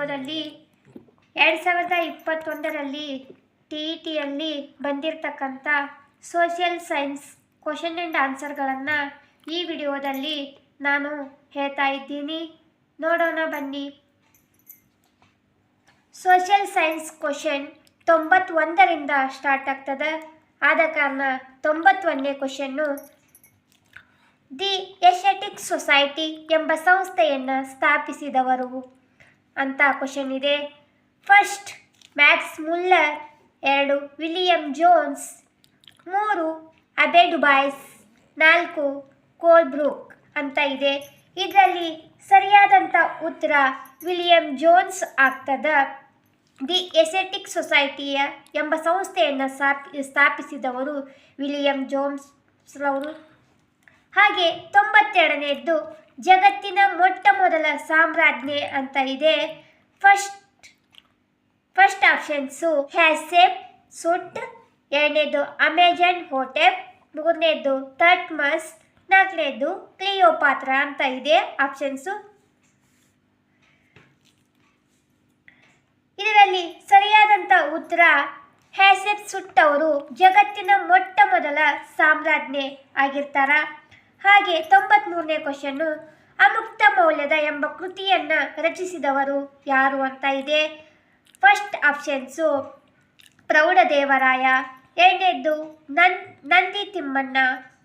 ವಿಡಿಯೋದಲ್ಲಿ 2021ರಲ್ಲಿ TETಯಲ್ಲಿ ಬಂದಿರತಕ್ಕಂಥ ಸೋಷಿಯಲ್ ಸೈನ್ಸ್ ಕ್ವಶನ್ ಆ್ಯಂಡ್ ಆನ್ಸರ್ಗಳನ್ನು ಈ ವಿಡಿಯೋದಲ್ಲಿ ನಾನು ಹೇಳ್ತಾ ಇದ್ದೀನಿ. ನೋಡೋಣ ಬನ್ನಿ. ಸೋಷಿಯಲ್ ಸೈನ್ಸ್ ಕ್ವಶನ್ 91ರಿಂದ ಸ್ಟಾರ್ಟ್ ಆಗ್ತದೆ. ಆದ ಕಾರಣ 91ನೇ ಕ್ವಶನ್ನು, ದಿ ಏಷ್ಯಾಟಿಕ್ ಸೊಸೈಟಿ ಎಂಬ ಸಂಸ್ಥೆಯನ್ನು ಸ್ಥಾಪಿಸಿದವರು ಅಂತ ಕ್ವಶನ್ ಇದೆ. First Max Muller, 2 William Jones, 3 Abbe Dubois, 4 Colebrooke ಅಂತ ಇದೆ. ಇದರಲ್ಲಿ ಸರಿಯಾದಂಥ ಉತ್ತರ ವಿಲಿಯಂ ಜೋನ್ಸ್ ಆಗ್ತದೆ. ದಿ ಏಷ್ಯಾಟಿಕ್ ಸೊಸೈಟಿಯ ಎಂಬ ಸಂಸ್ಥೆಯನ್ನು ಸ್ಥಾಪಿಸಿದವರು ವಿಲಿಯಂ ಜೋನ್ಸ್ ರವರು. ಹಾಗೆ 92ನೇದ್ದು ಜಗತ್ತಿನ ಮೊಟ್ಟ ಮೊದಲ ಸಾಮ್ರಾಜ್ಞೆ ಅಂತ ಇದೆ. ಫಸ್ಟ್ ಆಪ್ಷನ್ಸು ಹ್ಯಾಸೆಪ್ ಸುಟ್, 2ನೇದು ಅಮೆಜಾನ್ ಹೋಟೆಪ್, 3ನೇದು ತಟ್ಮಸ್, 4ನೇದು ಕ್ಲಿಯೋಪಾತ್ರ ಅಂತ ಇದೆ ಆಪ್ಷನ್ಸು. ಇದರಲ್ಲಿ ಸರಿಯಾದಂಥ ಉತ್ತರ ಹ್ಯಾಸೆಪ್ ಸುಟ್ ಅವರು ಜಗತ್ತಿನ ಮೊಟ್ಟ ಮೊದಲ ಸಾಮ್ರಾಜ್ಞೆ ಆಗಿರ್ತಾರ. ಹಾಗೆ 93ನೇ ಕ್ವಶನ್ನು, ಅಮುಕ್ತ ಮೌಲ್ಯದ ಎಂಬ ಕೃತಿಯನ್ನು ರಚಿಸಿದವರು ಯಾರು ಅಂತ ಇದೆ. ಫಸ್ಟ್ ಆಪ್ಷನ್ಸು ಪ್ರೌಢದೇವರಾಯ, 2ನೇದ್ದು ನಂದಿ ತಿಮ್ಮಣ್ಣ,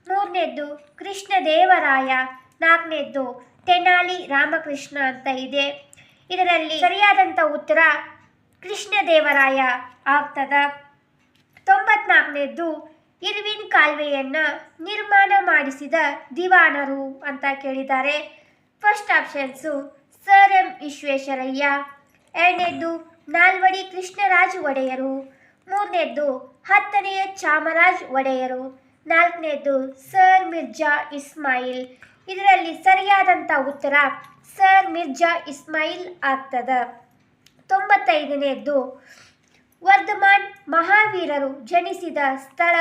3ನೇದ್ದು ಕೃಷ್ಣದೇವರಾಯ, 4ನೇದ್ದು ತೆನಾಲಿ ರಾಮಕೃಷ್ಣ ಅಂತ ಇದೆ. ಇದರಲ್ಲಿ ಸರಿಯಾದಂಥ ಉತ್ತರ ಕೃಷ್ಣದೇವರಾಯ ಆಗ್ತದ. 94ನೇದ್ದು ಇರ್ವಿನ್ ಕಾಲುವೆಯನ್ನು ನಿರ್ಮಾಣ ಮಾಡಿಸಿದ ದಿವಾನರು ಅಂತ ಕೇಳಿದ್ದಾರೆ. First options sir M Visvesvaraya, 2ನೇದ್ದು ನಾಲ್ವಡಿ ಕೃಷ್ಣರಾಜ ಒಡೆಯರು, 3ನೇದ್ದು 10ನೇ ಚಾಮರಾಜ ಒಡೆಯರು, 4ನೇದ್ದು ಸರ್ ಮಿರ್ಜಾ ಇಸ್ಮಾಯಿಲ್. ಇದರಲ್ಲಿ ಸರಿಯಾದಂಥ ಉತ್ತರ ಸರ್ ಮಿರ್ಜಾ ಇಸ್ಮಾಯಿಲ್ ಆಗ್ತದ. 95ನೇದ್ದು ವರ್ಧಮಾನ್ ಮಹಾವೀರರು ಜನಿಸಿದ ಸ್ಥಳ.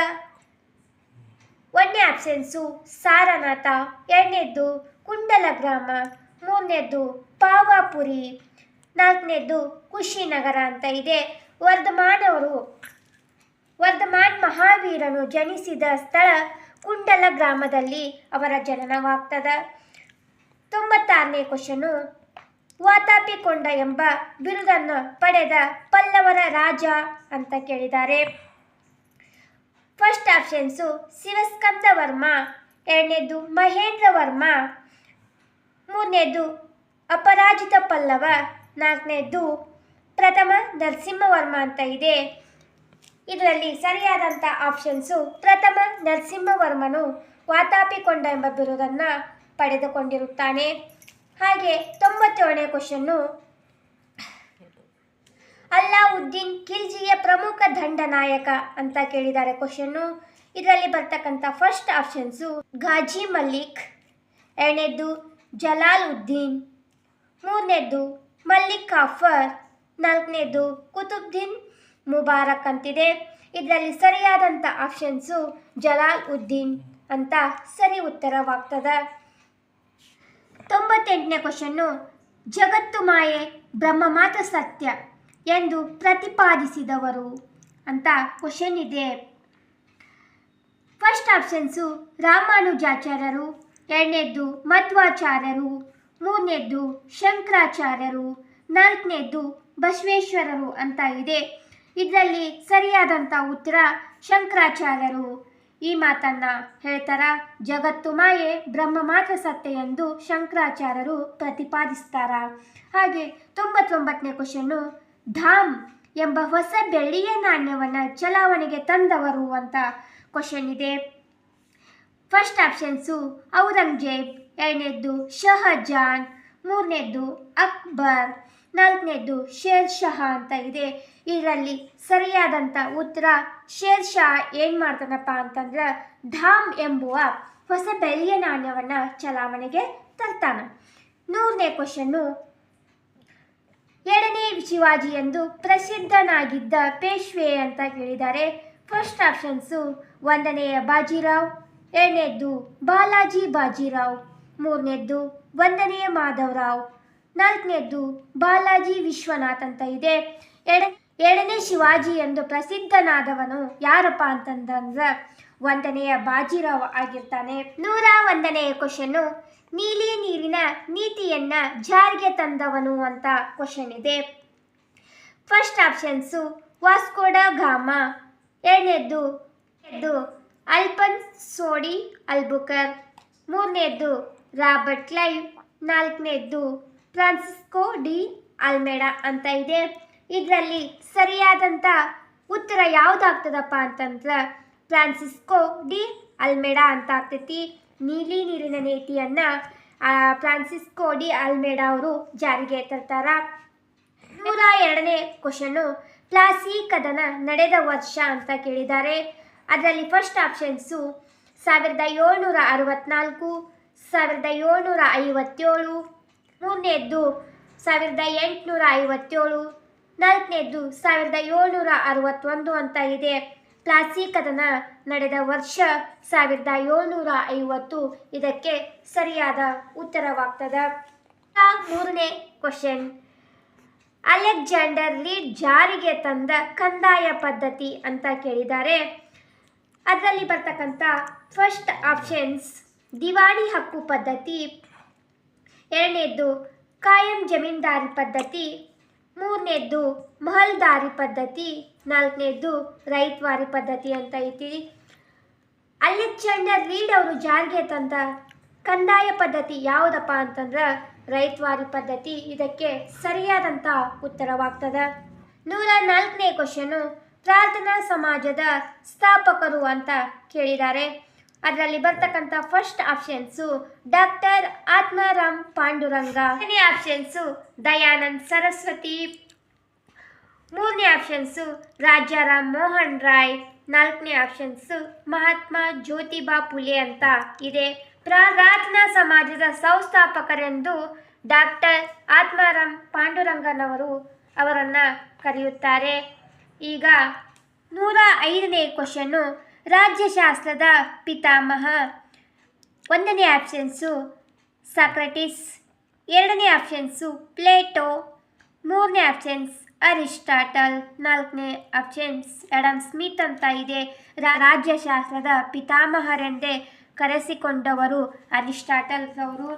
1ನೇ ಆಪ್ಷನ್ಸು ಸಾರನಾಥ, 2ನೇದ್ದು ಕುಂಡಲಗ್ರಾಮ, 3ನೇದ್ದು ಪಾವಾಪುರಿ, 4ನೇದ್ದು ಕುಶಿನಗರ ಅಂತ ಇದೆ. ವರ್ಧಮಾನ್ ಮಹಾವೀರನು ಜನಿಸಿದ ಸ್ಥಳ ಕುಂಡಲ ಗ್ರಾಮದಲ್ಲಿ ಅವರ ಜನನವಾಗ್ತದೆ. 96ನೇ ಕ್ವಶನು, ವಾತಾಪಿಕೊಂಡ ಎಂಬ ಬಿರುದನ್ನು ಪಡೆದ ಪಲ್ಲವರ ರಾಜ ಅಂತ ಕೇಳಿದ್ದಾರೆ. ಫಸ್ಟ್ ಆಪ್ಷನ್ಸು ಶಿವಸ್ಕಂದ ವರ್ಮ, 2ನೇದ್ದು ಮಹೇಂದ್ರ ವರ್ಮ, 3ನೇದ್ದು ಅಪರಾಜಿತ ಪಲ್ಲವ, 4ನೇದ್ದು ಪ್ರಥಮ ನರಸಿಂಹವರ್ಮ ಅಂತ ಇದೆ. ಇದರಲ್ಲಿ ಸರಿಯಾದಂಥ ಆಪ್ಷನ್ಸು ಪ್ರಥಮ ನರಸಿಂಹವರ್ಮನು ವಾತಾಪಿಕೊಂಡ ಎಂಬ ಬಿರುದನ್ನು ಪಡೆದುಕೊಂಡಿರುತ್ತಾನೆ. ಹಾಗೆ 97ನೇ ಕ್ವಶನ್ನು, ಅಲ್ಲಾವುದ್ದೀನ್ ಖಿಲ್ಜಿಯ ಪ್ರಮುಖ ದಂಡನಾಯಕ ಅಂತ ಕೇಳಿದ್ದಾರೆ ಕ್ವಶನ್ನು. ಇದರಲ್ಲಿ ಬರ್ತಕ್ಕಂಥ ಫಸ್ಟ್ ಆಪ್ಷನ್ಸು ಘಾಜಿ ಮಲ್ಲಿಕ್, 2ನೇದ್ದು ಜಲಾಲ್ ಉದ್ದೀನ್, 3ನೇದ್ದು ಮಲ್ಲಿಕ್ ಕಾಫರ್, 4ನೇದ್ದು ಕುತುಬ್ದೀನ್ ಮುಬಾರಕ್ ಅಂತಿದೆ. ಇದರಲ್ಲಿ ಸರಿಯಾದಂಥ ಆಪ್ಷನ್ಸು ಜಲಾಲ್ ಉದ್ದೀನ್ ಅಂತ ಸರಿ ಉತ್ತರವಾಗ್ತದೆ. 98ನೇ ಕ್ವಶನ್ನು, ಜಗತ್ತು ಮಾಯೆ ಬ್ರಹ್ಮ ಮಾತ್ರ ಸತ್ಯ ಎಂದು ಪ್ರತಿಪಾದಿಸಿದವರು ಅಂತ ಕ್ವಶನ್ ಇದೆ. ಫಸ್ಟ್ ಆಪ್ಷನ್ಸು ರಾಮಾನುಜಾಚಾರ್ಯರು, 2ನೇದ್ದು ಮಧ್ವಾಚಾರ್ಯರು, 3ನೇದ್ದು ಶಂಕರಾಚಾರ್ಯರು, 4ನೇದ್ದು ಬಸವೇಶ್ವರರು ಅಂತ ಇದೆ. ಇದರಲ್ಲಿ ಸರಿಯಾದಂಥ ಉತ್ತರ ಶಂಕರಾಚಾರ್ಯರು ಈ ಮಾತನ್ನು ಹೇಳ್ತಾರ. ಜಗತ್ತು ಮಾಯೆ ಬ್ರಹ್ಮ ಮಾತ್ರ ಸತ್ಯ ಎಂದು ಶಂಕರಾಚಾರ್ಯರು ಪ್ರತಿಪಾದಿಸ್ತಾರ. ಹಾಗೆ 99ನೇ ಕ್ವಶನ್ನು, ಧಾಮ್ ಎಂಬ ಹೊಸ ಬೆಳ್ಳಿಯ ನಾಣ್ಯವನ್ನು ಚಲಾವಣೆಗೆ ತಂದವರು ಅಂತ ಕ್ವಶನ್ ಇದೆ. ಫಸ್ಟ್ ಆಪ್ಷನ್ಸು ಔರಂಗಜೇಬ್, 2ನೇದ್ದು ಶಹಜಾನ್, 3ನೇದ್ದು ಅಕ್ಬರ್, 4ನೇದ್ದು ಶೇರ್ ಶಹ ಅಂತ ಇದೆ. ಇದರಲ್ಲಿ ಸರಿಯಾದಂಥ ಉತ್ತರ ಶೇರ್ ಶಾ ಏನು ಮಾಡ್ತಾನಪ್ಪ ಅಂತಂದ್ರೆ ಧಾಮ್ ಎಂಬುವ ಹೊಸ ಬೆಳ್ಳಿಯ ನಾಣ್ಯವನ್ನು ಚಲಾವಣೆಗೆ ತರ್ತಾನೆ. 100ನೇ ಕ್ವಶನ್ನು, 2ನೇ ಶಿವಾಜಿ ಎಂದು ಪ್ರಸಿದ್ಧನಾಗಿದ್ದ ಪೇಶ್ವೆ ಅಂತ ಕೇಳಿದ್ದಾರೆ. ಫಸ್ಟ್ ಆಪ್ಷನ್ಸು 1ನೇಯ ಬಾಜಿರಾವ್, 2ನೇದ್ದು ಬಾಲಾಜಿ ಬಾಜಿರಾವ್, 3ನೇದ್ದು 1ನೇಯ ಮಾಧವರಾವ್, ನಾಲ್ಕನೇದ್ದು ಬಾಲಾಜಿ ವಿಶ್ವನಾಥ್ ಅಂತ ಇದೆ. ಎರಡನೇ ಶಿವಾಜಿ ಎಂದು ಪ್ರಸಿದ್ಧನಾದವನು ಯಾರಪ್ಪ ಅಂತಂದ್ರೆ ಒಂದನೆಯ ಬಾಜಿರಾವ್ ಆಗಿರ್ತಾನೆ. 101ನೇ ಕ್ವಶನ್ನು, ನೀಲಿ ನೀರಿನ ನೀತಿಯನ್ನ ಜಾರಿಗೆ ತಂದವನು ಅಂತ ಕ್ವಶನ್ ಇದೆ. ಫಸ್ಟ್ ಆಪ್ಷನ್ಸು ವಾಸ್ಕೋಡ ಗಾಮ, ಎರಡನೇದ್ದು ಅಲ್ಫನ್ಸೋಡಿ ಅಲ್ಬುಕರ್, ಮೂರನೇದ್ದು ರಾಬರ್ಟ್ ಕ್ಲೈವ್, ನಾಲ್ಕನೇದ್ದು ಫ್ರಾನ್ಸಿಸ್ಕೋ ಡಿ ಅಲ್ಮೆಡಾ ಅಂತ ಇದೆ. ಇದರಲ್ಲಿ ಸರಿಯಾದಂಥ ಉತ್ತರ ಯಾವುದಾಗ್ತದಪ್ಪ ಅಂತಂದ್ರೆ ಫ್ರಾನ್ಸಿಸ್ಕೋ ಡಿ ಅಲ್ಮೆಡಾ ಅಂತ ಆಗ್ತೈತಿ. ನೀಲಿ ನೀರಿನ ನೀತಿಯನ್ನು ಫ್ರಾನ್ಸಿಸ್ಕೋ ಡಿ ಅಲ್ಮೆಡಾ ಅವರು ಜಾರಿಗೆ ತರ್ತಾರ. 102ನೇ ಕ್ವಶನ್ನು, ಪ್ಲಾಸಿ ಕದನ ನಡೆದ ವರ್ಷ ಅಂತ ಕೇಳಿದ್ದಾರೆ. ಅದರಲ್ಲಿ ಫಸ್ಟ್ ಆಪ್ಷನ್ಸು 1764, 1757, ಮೂರನೇದ್ದು 1857, ನಾಲ್ಕನೇದ್ದು 1761 ಅಂತ ಇದೆ. ಪ್ಲಾಸಿ ಕದನ ನಡೆದ ವರ್ಷ 1750. ಇದಕ್ಕೆ ಸರಿಯಾದ ಉತ್ತರವಾಗ್ತದೆ. 3ನೇ ಕ್ವಶನ್, ಅಲೆಕ್ಸಾಂಡರ್ ರೀಡ್ ಜಾರಿಗೆ ತಂದ ಕಂದಾಯ ಪದ್ಧತಿ ಅಂತ ಕೇಳಿದ್ದಾರೆ. ಅದರಲ್ಲಿ ಬರ್ತಕ್ಕಂಥ ಫಸ್ಟ್ ಆಪ್ಷನ್ಸ್ ದಿವಾಳಿ ಹಕ್ಕು ಪದ್ಧತಿ, ಎರಡನೇದ್ದು ಕಾಯಂ ಜಮೀನ್ದಾರಿ ಪದ್ಧತಿ, ಮೂರನೇದ್ದು ಮಹಲ್ದಾರಿ ಪದ್ಧತಿ, ನಾಲ್ಕನೇದ್ದು ರೈತವಾರಿ ಪದ್ಧತಿ ಅಂತ ಐತಿ. ಅಲೆಕ್ಸಾಂಡರ್ ರೀಡ್ ಅವರು ಜಾರಿಗೆ ತಂದ ಕಂದಾಯ ಪದ್ಧತಿ ಯಾವುದಪ್ಪ ಅಂತಂದ್ರೆ ರೈತವಾರಿ ಪದ್ಧತಿ. ಇದಕ್ಕೆ ಸರಿಯಾದಂಥ ಉತ್ತರವಾಗ್ತದೆ. 104ನೇ ಕ್ವಶನು, ಪ್ರಾರ್ಥನಾ ಸಮಾಜದ ಸ್ಥಾಪಕರು ಅಂತ ಕೇಳಿದ್ದಾರೆ. ಅದರಲ್ಲಿ ಬರ್ತಕ್ಕಂಥ first options doctor Atmaram Panduranga, ಎರಡನೇ ಆಪ್ಷನ್ಸು ದಯಾನಂದ್ ಸರಸ್ವತಿ, ಮೂರನೇ ಆಪ್ಷನ್ಸು ರಾಜಾರಾಮ್ ಮೋಹನ್ ರಾಯ್, ನಾಲ್ಕನೇ ಆಪ್ಷನ್ಸು ಮಹಾತ್ಮ ಜ್ಯೋತಿಬಾ ಫುಲೆ ಅಂತ ಇದೆ. ಪ್ರಾರ್ಥನಾ ಸಮಾಜದ ಸಂಸ್ಥಾಪಕರೆಂದು ಡಾಕ್ಟರ್ ಆತ್ಮಾರಾಮ್ ಪಾಂಡುರಂಗನವರು ಅವರನ್ನು ಕರೆಯುತ್ತಾರೆ. ಈಗ 105ನೇ ಕ್ವಶನ್ನು, ರಾಜ್ಯಶಾಸ್ತ್ರದ ಪಿತಾಮಹ. ಒಂದನೇ ಆಪ್ಷನ್ಸು ಸಾಕ್ರಟಿಸ್, ಎರಡನೇ ಆಪ್ಷನ್ಸು ಪ್ಲೇಟೋ, ಮೂರನೇ ಆಪ್ಷನ್ಸ್ ಅರಿಸ್ಟಾಟಲ್, ನಾಲ್ಕನೇ ಆಪ್ಷನ್ಸ್ ಆಡಮ್ ಸ್ಮಿತ್ ಅಂತ ಇದೆ. ರಾಜ್ಯಶಾಸ್ತ್ರದ ಪಿತಾಮಹರೆಂದೇ ಕರೆಸಿಕೊಂಡವರು ಅರಿಸ್ಟಾಟಲ್ ಅವರು.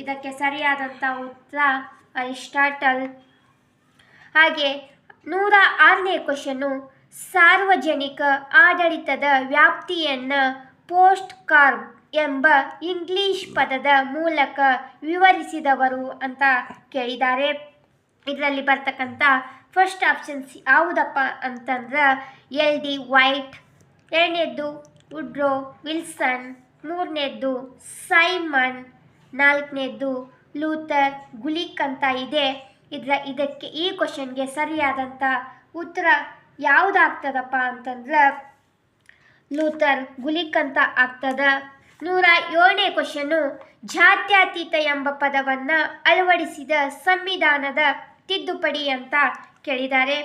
ಇದಕ್ಕೆ ಸರಿಯಾದಂಥ ಉತ್ತರ ಅರಿಸ್ಟಾಟಲ್. ಹಾಗೆ 106ನೇ ಕ್ವಶನ್ನು, ಸಾರ್ವಜನಿಕ ಆಡಳಿತದ ವ್ಯಾಪ್ತಿಯನ್ನು ಪೋಸ್ಟ್ ಕಾರ್ಡ್ ಎಂಬ ಇಂಗ್ಲಿಷ್ ಪದದ ಮೂಲಕ ವಿವರಿಸಿದವರು ಅಂತ ಕೇಳಿದ್ದಾರೆ. ಇದರಲ್ಲಿ ಬರ್ತಕ್ಕಂಥ ಫಸ್ಟ್ ಆಪ್ಷನ್ಸ್ ಯಾವುದಪ್ಪ ಅಂತಂದ್ರೆ LD ವೈಟ್, ಎರಡನೇದ್ದು ವುಡ್ರೋ ವಿಲ್ಸನ್, ಮೂರನೇದ್ದು ಸೈಮನ್, ನಾಲ್ಕನೇದ್ದು ಲೂಥರ್ ಗುಲಿಕ್ ಅಂತ ಇದೆ. ಇದಕ್ಕೆ ಈ ಕ್ವಶನ್ಗೆ ಸರಿಯಾದಂಥ ಉತ್ತರ ಯಾವುದಾಗ್ತದಪ್ಪ ಅಂತಂದ್ರೆ ಲೂಥರ್ ಗುಲಿಕ್ ಅಂತ ಆಗ್ತದ. 107ನೇ ಕ್ವಶನ್ನು, ಜಾತ್ಯತೀತ ಎಂಬ ಪದವನ್ನು ಅಳವಡಿಸಿದ ಸಂವಿಧಾನದ ತಿದ್ದುಪಡಿ ಅಂತ ಕೇಳಿದ್ದಾರೆ.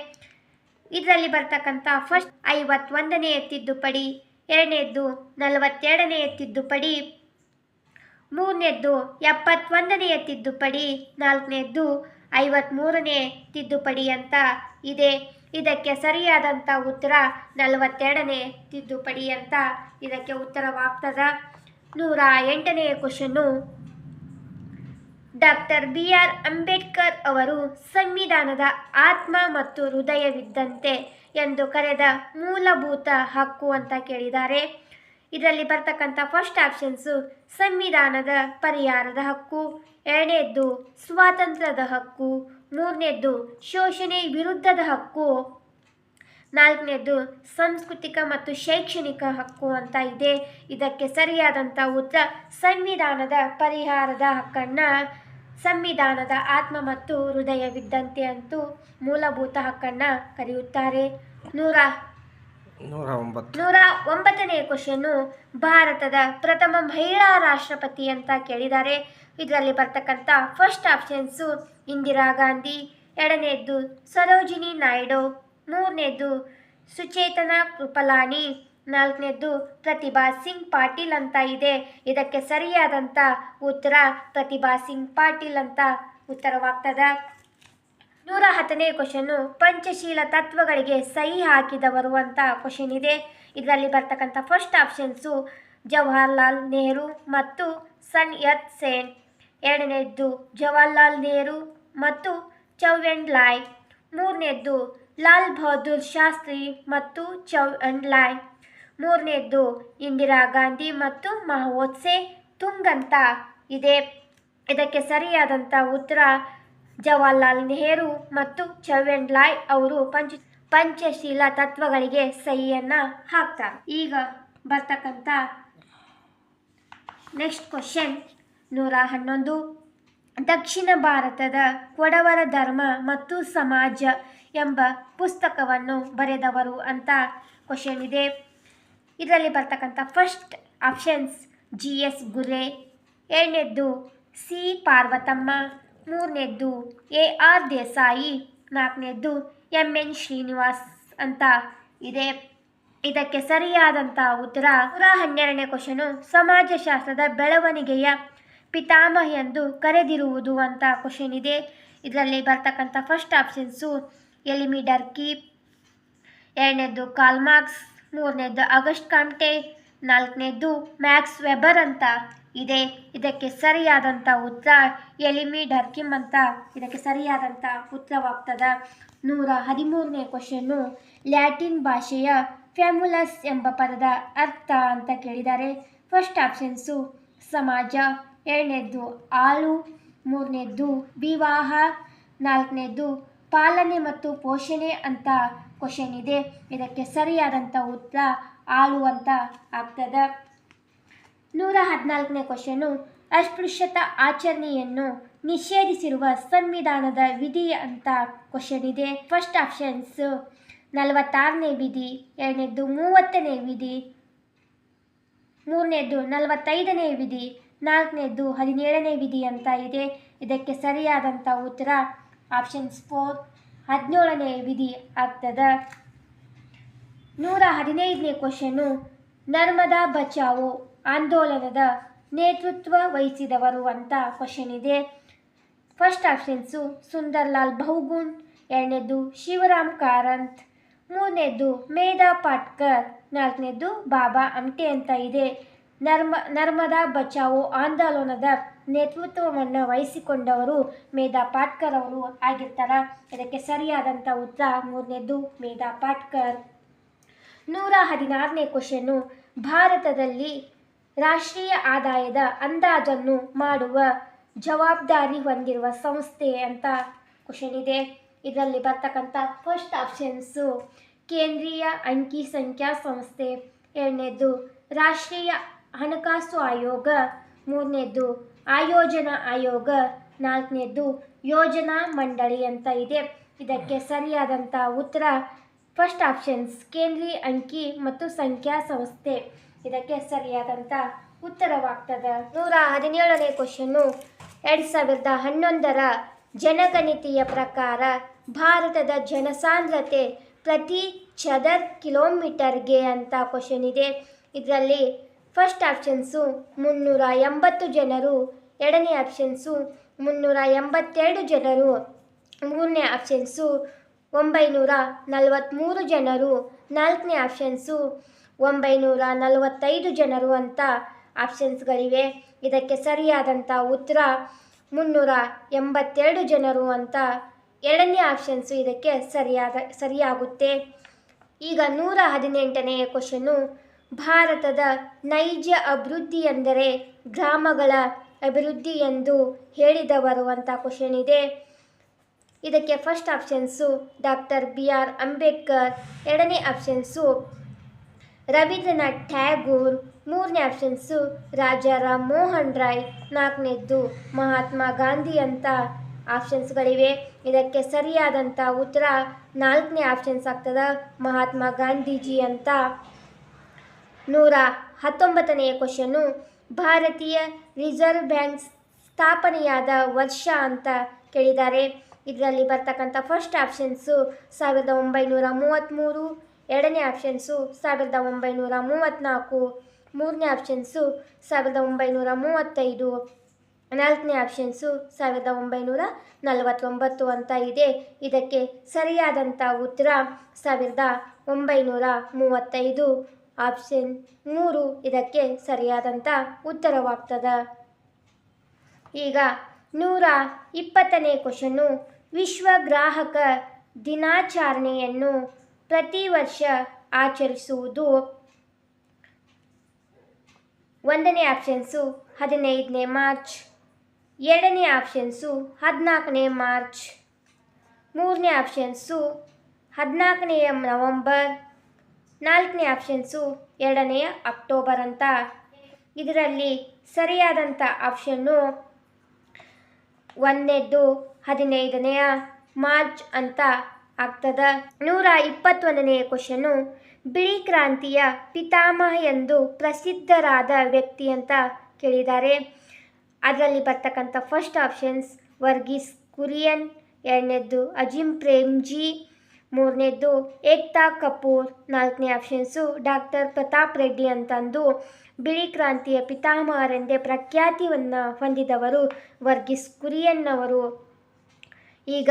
ಇದರಲ್ಲಿ ಬರ್ತಕ್ಕಂಥ ಫಸ್ಟ್ 51ನೇ ತಿದ್ದುಪಡಿ, ಎರಡನೇದ್ದು 42ನೇ ತಿದ್ದುಪಡಿ, ಮೂರನೇದ್ದು 71ನೇ ತಿದ್ದುಪಡಿ, ನಾಲ್ಕನೇದ್ದು 53ನೇ ತಿದ್ದುಪಡಿ ಅಂತ ಇದೆ. ಇದಕ್ಕೆ ಸರಿಯಾದಂಥ ಉತ್ತರ 42ನೇ ತಿದ್ದುಪಡಿ ಅಂತ ಇದಕ್ಕೆ ಉತ್ತರವಾಗ್ತದೆ. 108ನೇ ಕ್ವಶನ್ನು, ಡಾಕ್ಟರ್ BR ಅಂಬೇಡ್ಕರ್ ಅವರು ಸಂವಿಧಾನದ ಆತ್ಮ ಮತ್ತು ಹೃದಯವಿದ್ದಂತೆ ಎಂದು ಕರೆದ ಮೂಲಭೂತ ಹಕ್ಕು ಅಂತ ಕೇಳಿದ್ದಾರೆ. ಇದರಲ್ಲಿ ಬರ್ತಕ್ಕಂಥ ಫಸ್ಟ್ ಆಪ್ಷನ್ಸು ಸಂವಿಧಾನದ ಪರಿಹಾರದ ಹಕ್ಕು, ಎರಡನೇದ್ದು ಸ್ವಾತಂತ್ರ್ಯದ ಹಕ್ಕು, ಮೂರನೇದ್ದು ಶೋಷಣೆ ವಿರುದ್ಧದ ಹಕ್ಕು, ನಾಲ್ಕನೇದ್ದು ಸಾಂಸ್ಕೃತಿಕ ಮತ್ತು ಶೈಕ್ಷಣಿಕ ಹಕ್ಕು ಅಂತ ಇದೆ. ಇದಕ್ಕೆ ಸರಿಯಾದಂಥ ಉತ್ತರ ಸಂವಿಧಾನದ ಪರಿಹಾರದ ಹಕ್ಕನ್ನು ಸಂವಿಧಾನದ ಆತ್ಮ ಮತ್ತು ಹೃದಯವಿದ್ದಂತೆ ಅಂತೂ ಮೂಲಭೂತ ಹಕ್ಕನ್ನು ಕರೆಯುತ್ತಾರೆ. 109ನೇ ಕ್ವಶನ್ನು, ಭಾರತದ ಪ್ರಥಮ ಮಹಿಳಾ ರಾಷ್ಟ್ರಪತಿ ಅಂತ ಕೇಳಿದ್ದಾರೆ. ಇದರಲ್ಲಿ ಬರ್ತಕ್ಕಂಥ ಫಸ್ಟ್ ಆಪ್ಷನ್ಸು ಇಂದಿರಾ ಗಾಂಧಿ, ಎರಡನೇದ್ದು ಸರೋಜಿನಿ ನಾಯ್ಡು, ಮೂರನೇದ್ದು ಸುಚೇತನಾ ಕೃಪಲಾನಿ, ನಾಲ್ಕನೇದ್ದು ಪ್ರತಿಭಾ ಸಿಂಗ್ ಪಾಟೀಲ್ ಅಂತ ಇದೆ. ಇದಕ್ಕೆ ಸರಿಯಾದಂಥ ಉತ್ತರ ಪ್ರತಿಭಾ ಸಿಂಗ್ ಪಾಟೀಲ್ ಅಂತ ಉತ್ತರವಾಗ್ತದೆ. 110ನೇ ಕ್ವಶನ್ನು ಪಂಚಶೀಲ ತತ್ವಗಳಿಗೆ ಸಹಿ ಹಾಕಿದವರು ಅಂತ ಕ್ವಶನ್ ಇದೆ. ಇದರಲ್ಲಿ ಬರ್ತಕ್ಕಂಥ ಫಸ್ಟ್ ಆಪ್ಷನ್ಸು ಜವಾಹರ್ಲಾಲ್ ನೆಹರು ಮತ್ತು ಸನ್ ಯತ್ ಸೇನ್. ಎರಡನೇದ್ದು ಜವಾಹರ್ಲಾಲ್ ನೆಹರು ಮತ್ತು ಚೌ ಎನ್ ಲಾಯ್. ಮೂರನೇದ್ದು ಲಾಲ್ ಬಹದ್ದೂರ್ ಶಾಸ್ತ್ರಿ ಮತ್ತು ಚೌ ಎನ್ ಲಾಯ್. ಮೂರನೇದ್ದು ಇಂದಿರಾ ಗಾಂಧಿ ಮತ್ತು ಮಹೋತ್ಸೆ ತುಂಗ್ ಅಂತ ಇದೆ. ಇದಕ್ಕೆ ಸರಿಯಾದಂಥ ಉತ್ತರ ಜವಾಹರ್ಲಾಲ್ ನೆಹರು ಮತ್ತು ಚೌ ಎನ್ ಲಾಯ್ ಅವರು ಪಂಚಶೀಲ ತತ್ವಗಳಿಗೆ ಸಹಿಯನ್ನು ಹಾಕ್ತಾರೆ. ಈಗ ಬರ್ತಕ್ಕಂಥ ನೆಕ್ಸ್ಟ್ ಕ್ವಶನ್ 111. ದಕ್ಷಿಣ ಭಾರತದ ಕೊಡವರ ಧರ್ಮ ಮತ್ತು ಸಮಾಜ ಎಂಬ ಪುಸ್ತಕವನ್ನು ಬರೆದವರು ಅಂತ ಕ್ವಶನ್ ಇದೆ. ಇದರಲ್ಲಿ ಬರ್ತಕ್ಕಂಥ ಫಸ್ಟ್ ಆಪ್ಷನ್ಸ್ GS ಗುರ್ರೆ. ಎರಡನೇದ್ದು C Parvathamma. ಮೂರನೇದ್ದು AR Desai. ನಾಲ್ಕನೇದ್ದು MN Srinivas ಅಂತ ಇದೆ. ಇದಕ್ಕೆ ಸರಿಯಾದಂಥ ಉತ್ತರ 112ನೇ ಕ್ವಶನು ಸಮಾಜಶಾಸ್ತ್ರದ ಬೆಳವಣಿಗೆಯ ಪಿತಾಮಹ ಎಂದು ಕರೆದಿರುವುದು ಅಂತ ಕ್ವಶನ್ ಇದೆ. ಇದರಲ್ಲಿ ಬರ್ತಕ್ಕಂಥ ಫಸ್ಟ್ ಆಪ್ಷನ್ಸು ಎಲಿಮಿ ಡರ್ಕಿ. ಎರಡನೇದ್ದು ಕಾರ್ಲ್ ಮಾರ್ಕ್ಸ್. ಮೂರನೇದ್ದು ಆಗಸ್ಟ್ ಕಾಮ್ಟೆ. ನಾಲ್ಕನೇದ್ದು ಮ್ಯಾಕ್ಸ್ ವೆಬರ್ ಅಂತ ಇದೆ. ಇದಕ್ಕೆ ಸರಿಯಾದಂಥ ಉತ್ತರ ಎಲಿಮಿ ಡರ್ಕಿಮ್ ಅಂತ ಇದಕ್ಕೆ ಸರಿಯಾದಂಥ ಉತ್ತರವಾಗ್ತದೆ. 113ನೇ ಕ್ವಶನ್ನು ಲ್ಯಾಟಿನ್ ಭಾಷೆಯ ಫ್ಯಾಮುಲಸ್ ಎಂಬ ಪದದ ಅರ್ಥ ಅಂತ ಕೇಳಿದ್ದಾರೆ. ಫಸ್ಟ್ ಆಪ್ಷನ್ಸು ಸಮಾಜ. ಎರಡನೇದ್ದು ಆಳು. ಮೂರನೇದ್ದು ವಿವಾಹ. ನಾಲ್ಕನೇದ್ದು ಪಾಲನೆ ಮತ್ತು ಪೋಷಣೆ ಅಂತ ಕ್ವಶನ್ ಇದೆ. ಇದಕ್ಕೆ ಸರಿಯಾದಂಥ ಉತ್ತರ ಆಳು ಅಂತ ಆಗ್ತದೆ. 114ನೇ ಕ್ವಶನು ಅಸ್ಪೃಶ್ಯತಾ ಆಚರಣೆಯನ್ನು ನಿಷೇಧಿಸಿರುವ ಸಂವಿಧಾನದ ವಿಧಿ ಅಂತ ಕ್ವಶನ್ ಇದೆ. ಫಸ್ಟ್ ಆಪ್ಷನ್ಸ್ 46ನೇ ವಿಧಿ. ಎರಡನೇದ್ದು 30ನೇ ವಿಧಿ. ಮೂರನೇದ್ದು 45ನೇ ವಿಧಿ. ನಾಲ್ಕನೇದ್ದು 17ನೇ ವಿಧಿ ಅಂತ ಇದೆ. ಇದಕ್ಕೆ ಸರಿಯಾದಂಥ ಉತ್ತರ ಆಪ್ಷನ್ಸ್ 4 17ನೇ ವಿಧಿ ಆಗ್ತದೆ. 115ನೇ ಕ್ವಶನು ನರ್ಮದಾ ಬಚಾವೋ ಆಂದೋಲನದ ನೇತೃತ್ವ ವಹಿಸಿದವರು ಅಂತ ಕ್ವಶನ್ ಇದೆ. First options Sunderlal Bahuguna. ಎರಡನೇದ್ದು ಶಿವರಾಮ್ ಕಾರಂತ್. ಮೂರನೇದ್ದು ಮೇಧಾ ಪಾಟ್ಕರ್. ನಾಲ್ಕನೇದ್ದು ಬಾಬಾ ಆಮ್ಟೆ ಅಂತ ಇದೆ. ನರ್ಮದಾ ಬಚಾವೋ ಆಂದೋಲನದ ನೇತೃತ್ವವನ್ನು ವಹಿಸಿಕೊಂಡವರು ಮೇಧಾ ಪಾಟ್ಕರ್ ಅವರು ಆಗಿರ್ತಾರೆ. ಇದಕ್ಕೆ ಸರಿಯಾದಂಥ ಉತ್ತರ ಮೂರನೇದ್ದು ಮೇಧಾ ಪಾಟ್ಕರ್. 116ನೇ ಕ್ವಶನ್ನು ಭಾರತದಲ್ಲಿ ರಾಷ್ಟ್ರೀಯ ಆದಾಯದ ಅಂದಾಜನ್ನು ಮಾಡುವ ಜವಾಬ್ದಾರಿ ಹೊಂದಿರುವ ಸಂಸ್ಥೆ ಅಂತ ಕ್ವಶನ್ ಇದೆ. ಇದರಲ್ಲಿ ಬರ್ತಕ್ಕಂಥ ಫಸ್ಟ್ ಆಪ್ಷನ್ಸು ಕೇಂದ್ರೀಯ ಅಂಕಿ ಸಂಖ್ಯಾ ಸಂಸ್ಥೆ. ಎರಡನೇದ್ದು ರಾಷ್ಟ್ರೀಯ ಹಣಕಾಸು ಆಯೋಗ. ಮೂರನೇದ್ದು ಆಯೋಜನಾ ಆಯೋಗ. ನಾಲ್ಕನೇದ್ದು ಯೋಜನಾ ಮಂಡಳಿ ಅಂತ ಇದೆ. ಇದಕ್ಕೆ ಸರಿಯಾದಂಥ ಉತ್ತರ ಫಸ್ಟ್ ಆಪ್ಷನ್ಸ್ ಕೇಂದ್ರೀಯ ಅಂಕಿ ಮತ್ತು ಸಂಖ್ಯಾ ಸಂಸ್ಥೆ ಇದಕ್ಕೆ ಸರಿಯಾದಂಥ ಉತ್ತರವಾಗ್ತದೆ. 117ನೇ ಕ್ವಶನ್ನು 2011ರ ಜನಗಣತಿಯ ಪ್ರಕಾರ ಭಾರತದ ಜನಸಾಂದ್ರತೆ ಪ್ರತಿ ಚದರ್ ಕಿಲೋಮೀಟರ್ಗೆ ಅಂತ ಕ್ವಶನ್ ಇದೆ. ಇದರಲ್ಲಿ ಫಸ್ಟ್ ಆಪ್ಷನ್ಸು 380 ಜನರು. ಎರಡನೇ ಆಪ್ಷನ್ಸು 382 ಜನರು. ಮೂರನೇ ಆಪ್ಷನ್ಸು 943 ಜನರು. ನಾಲ್ಕನೇ ಆಪ್ಷನ್ಸು 945 ಜನರು ಅಂತ ಆಪ್ಷನ್ಸ್ಗಳಿವೆ. ಇದಕ್ಕೆ ಸರಿಯಾದಂಥ ಉತ್ತರ 382 ಜನರು ಅಂತ ಎರಡನೇ ಆಪ್ಷನ್ಸು ಇದಕ್ಕೆ ಸರಿಯಾಗುತ್ತೆ. ಈಗ 118ನೇ ಕ್ವಶನ್ನು ಭಾರತದ ನೈಜ ಅಭಿವೃದ್ಧಿ ಎಂದರೆ ಗ್ರಾಮಗಳ ಅಭಿವೃದ್ಧಿ ಎಂದು ಹೇಳಿದವರು ಅಂತ ಕ್ವಶನ್ ಇದೆ. ಇದಕ್ಕೆ first options doctor BR Ambedkar. ಎರಡನೇ ಆಪ್ಷನ್ಸು ರವೀಂದ್ರನಾಥ್ ಟ್ಯಾಗೂರ್. ಮೂರನೇ ಆಪ್ಷನ್ಸು ರಾಜಾ ರಾಮ್ ಮೋಹನ್ ರಾಯ್. ನಾಲ್ಕನೇದ್ದು ಮಹಾತ್ಮ ಗಾಂಧಿ ಅಂತ ಆಪ್ಷನ್ಸ್ಗಳಿವೆ. ಇದಕ್ಕೆ ಸರಿಯಾದಂಥ ಉತ್ತರ ನಾಲ್ಕನೇ ಆಪ್ಷನ್ಸ್ ಆಗ್ತದೆ ಮಹಾತ್ಮ ಗಾಂಧೀಜಿ ಅಂತ. 119ನೇ ಕ್ವಶನ್ನು ಭಾರತೀಯ ರಿಸರ್ವ್ ಬ್ಯಾಂಕ್ ಸ್ಥಾಪನೆಯಾದ ವರ್ಷ ಅಂತ ಕೇಳಿದ್ದಾರೆ. ಇದರಲ್ಲಿ ಬರ್ತಕ್ಕಂಥ ಫಸ್ಟ್ ಆಪ್ಷನ್ಸು 1933. ಎರಡನೇ ಆಪ್ಷನ್ಸು 1934. ಮೂರನೇ ಆಪ್ಷನ್ಸು 1935. ನಾಲ್ಕನೇ ಆಪ್ಷನ್ಸು 1949 ಅಂತ ಇದೆ. ಇದಕ್ಕೆ ಸರಿಯಾದಂಥ ಉತ್ತರ 1935. ಆಪ್ಷನ್ 3 ಇದಕ್ಕೆ ಸರಿಯಾದಂಥ ಉತ್ತರವಾಗ್ತದೆ. ಈಗ 120ನೇ ಕ್ವಶನ್ನು, ವಿಶ್ವ ಗ್ರಾಹಕ ದಿನಾಚರಣೆಯನ್ನು ಪ್ರತಿ ವರ್ಷ ಆಚರಿಸುವುದು. 1ನೇ ಆಪ್ಷನ್ಸು 15ನೇ ಮಾರ್ಚ್, 2ನೇ ಆಪ್ಷನ್ಸು 14ನೇ ಮಾರ್ಚ್, 3ನೇ ಆಪ್ಷನ್ಸು 14ನೇ ನವಂಬರ್, 4ನೇ ಆಪ್ಷನ್ಸು 2ನೇ ಅಕ್ಟೋಬರ್ ಅಂತ. ಇದರಲ್ಲಿ ಸರಿಯಾದಂಥ ಆಪ್ಷನ್ನು 1ನೇದ್ದು 15ನೇ ಮಾರ್ಚ್ ಅಂತ ಆಗ್ತದೆ. 121ನೇ ಕ್ವಶನ್ನು, ಬಿಳಿ ಕ್ರಾಂತಿಯ ಪಿತಾಮಹ ಎಂದು ಪ್ರಸಿದ್ಧರಾದ ವ್ಯಕ್ತಿ ಅಂತ ಕೇಳಿದ್ದಾರೆ. ಅದರಲ್ಲಿ ಬರ್ತಕ್ಕಂಥ ಫಸ್ಟ್ ಆಪ್ಷನ್ಸ್ ವರ್ಗೀಸ್ ಕುರಿಯನ್, 2ನೇದ್ದು ಅಜಿಮ್ ಪ್ರೇಮ್ಜಿ, 3ನೇದ್ದು ಏಕ್ತಾ ಕಪೂರ್, 4ನೇ ಆಪ್ಷನ್ಸು ಡಾಕ್ಟರ್ ಪ್ರತಾಪ್ ರೆಡ್ಡಿ ಅಂತಂದು. ಬಿಳಿ ಕ್ರಾಂತಿಯ ಪಿತಾಮಹರೆಂದೇ ಪ್ರಖ್ಯಾತಿಯನ್ನು ಹೊಂದಿದವರು ವರ್ಗೀಸ್ ಕುರಿಯನ್ ಅವರು. ಈಗ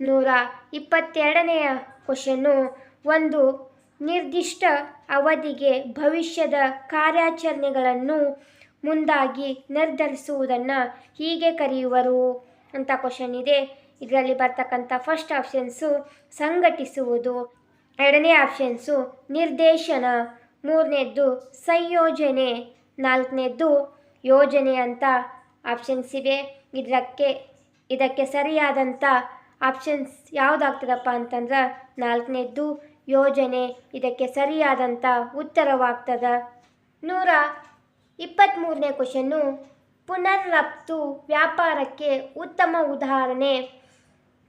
122ನೆಯ ಕ್ವಶನ್ನು, ಒಂದು ನಿರ್ದಿಷ್ಟ ಅವಧಿಗೆ ಭವಿಷ್ಯದ ಕಾರ್ಯಾಚರಣೆಗಳನ್ನು ಮುಂದಾಗಿ ನಿರ್ಧರಿಸುವುದನ್ನು ಹೀಗೆ ಕರೆಯುವರು ಅಂತ ಕ್ವಶನ್ ಇದೆ. ಇದರಲ್ಲಿ ಬರ್ತಕ್ಕಂಥ ಫಸ್ಟ್ ಆಪ್ಷನ್ಸು ಸಂಘಟಿಸುವುದು, 2ನೇ ಆಪ್ಷನ್ಸು ನಿರ್ದೇಶನ, 3ನೇದ್ದು ಸಂಯೋಜನೆ, 4ನೇದ್ದು ಯೋಜನೆ ಅಂತ ಆಪ್ಷನ್ಸ್ ಇವೆ. ಇದಕ್ಕೆ ಸರಿಯಾದಂಥ ಆಪ್ಷನ್ಸ್ ಯಾವುದಾಗ್ತದಪ್ಪ ಅಂತಂದ್ರೆ 4ನೇದ್ದು ಯೋಜನೆ ಇದಕ್ಕೆ ಸರಿಯಾದಂಥ ಉತ್ತರವಾಗ್ತದೆ. 123ನೇ ಕ್ವಶನ್ನು, ಪುನರ್ ರಫ್ತು ವ್ಯಾಪಾರಕ್ಕೆ ಉತ್ತಮ ಉದಾಹರಣೆ.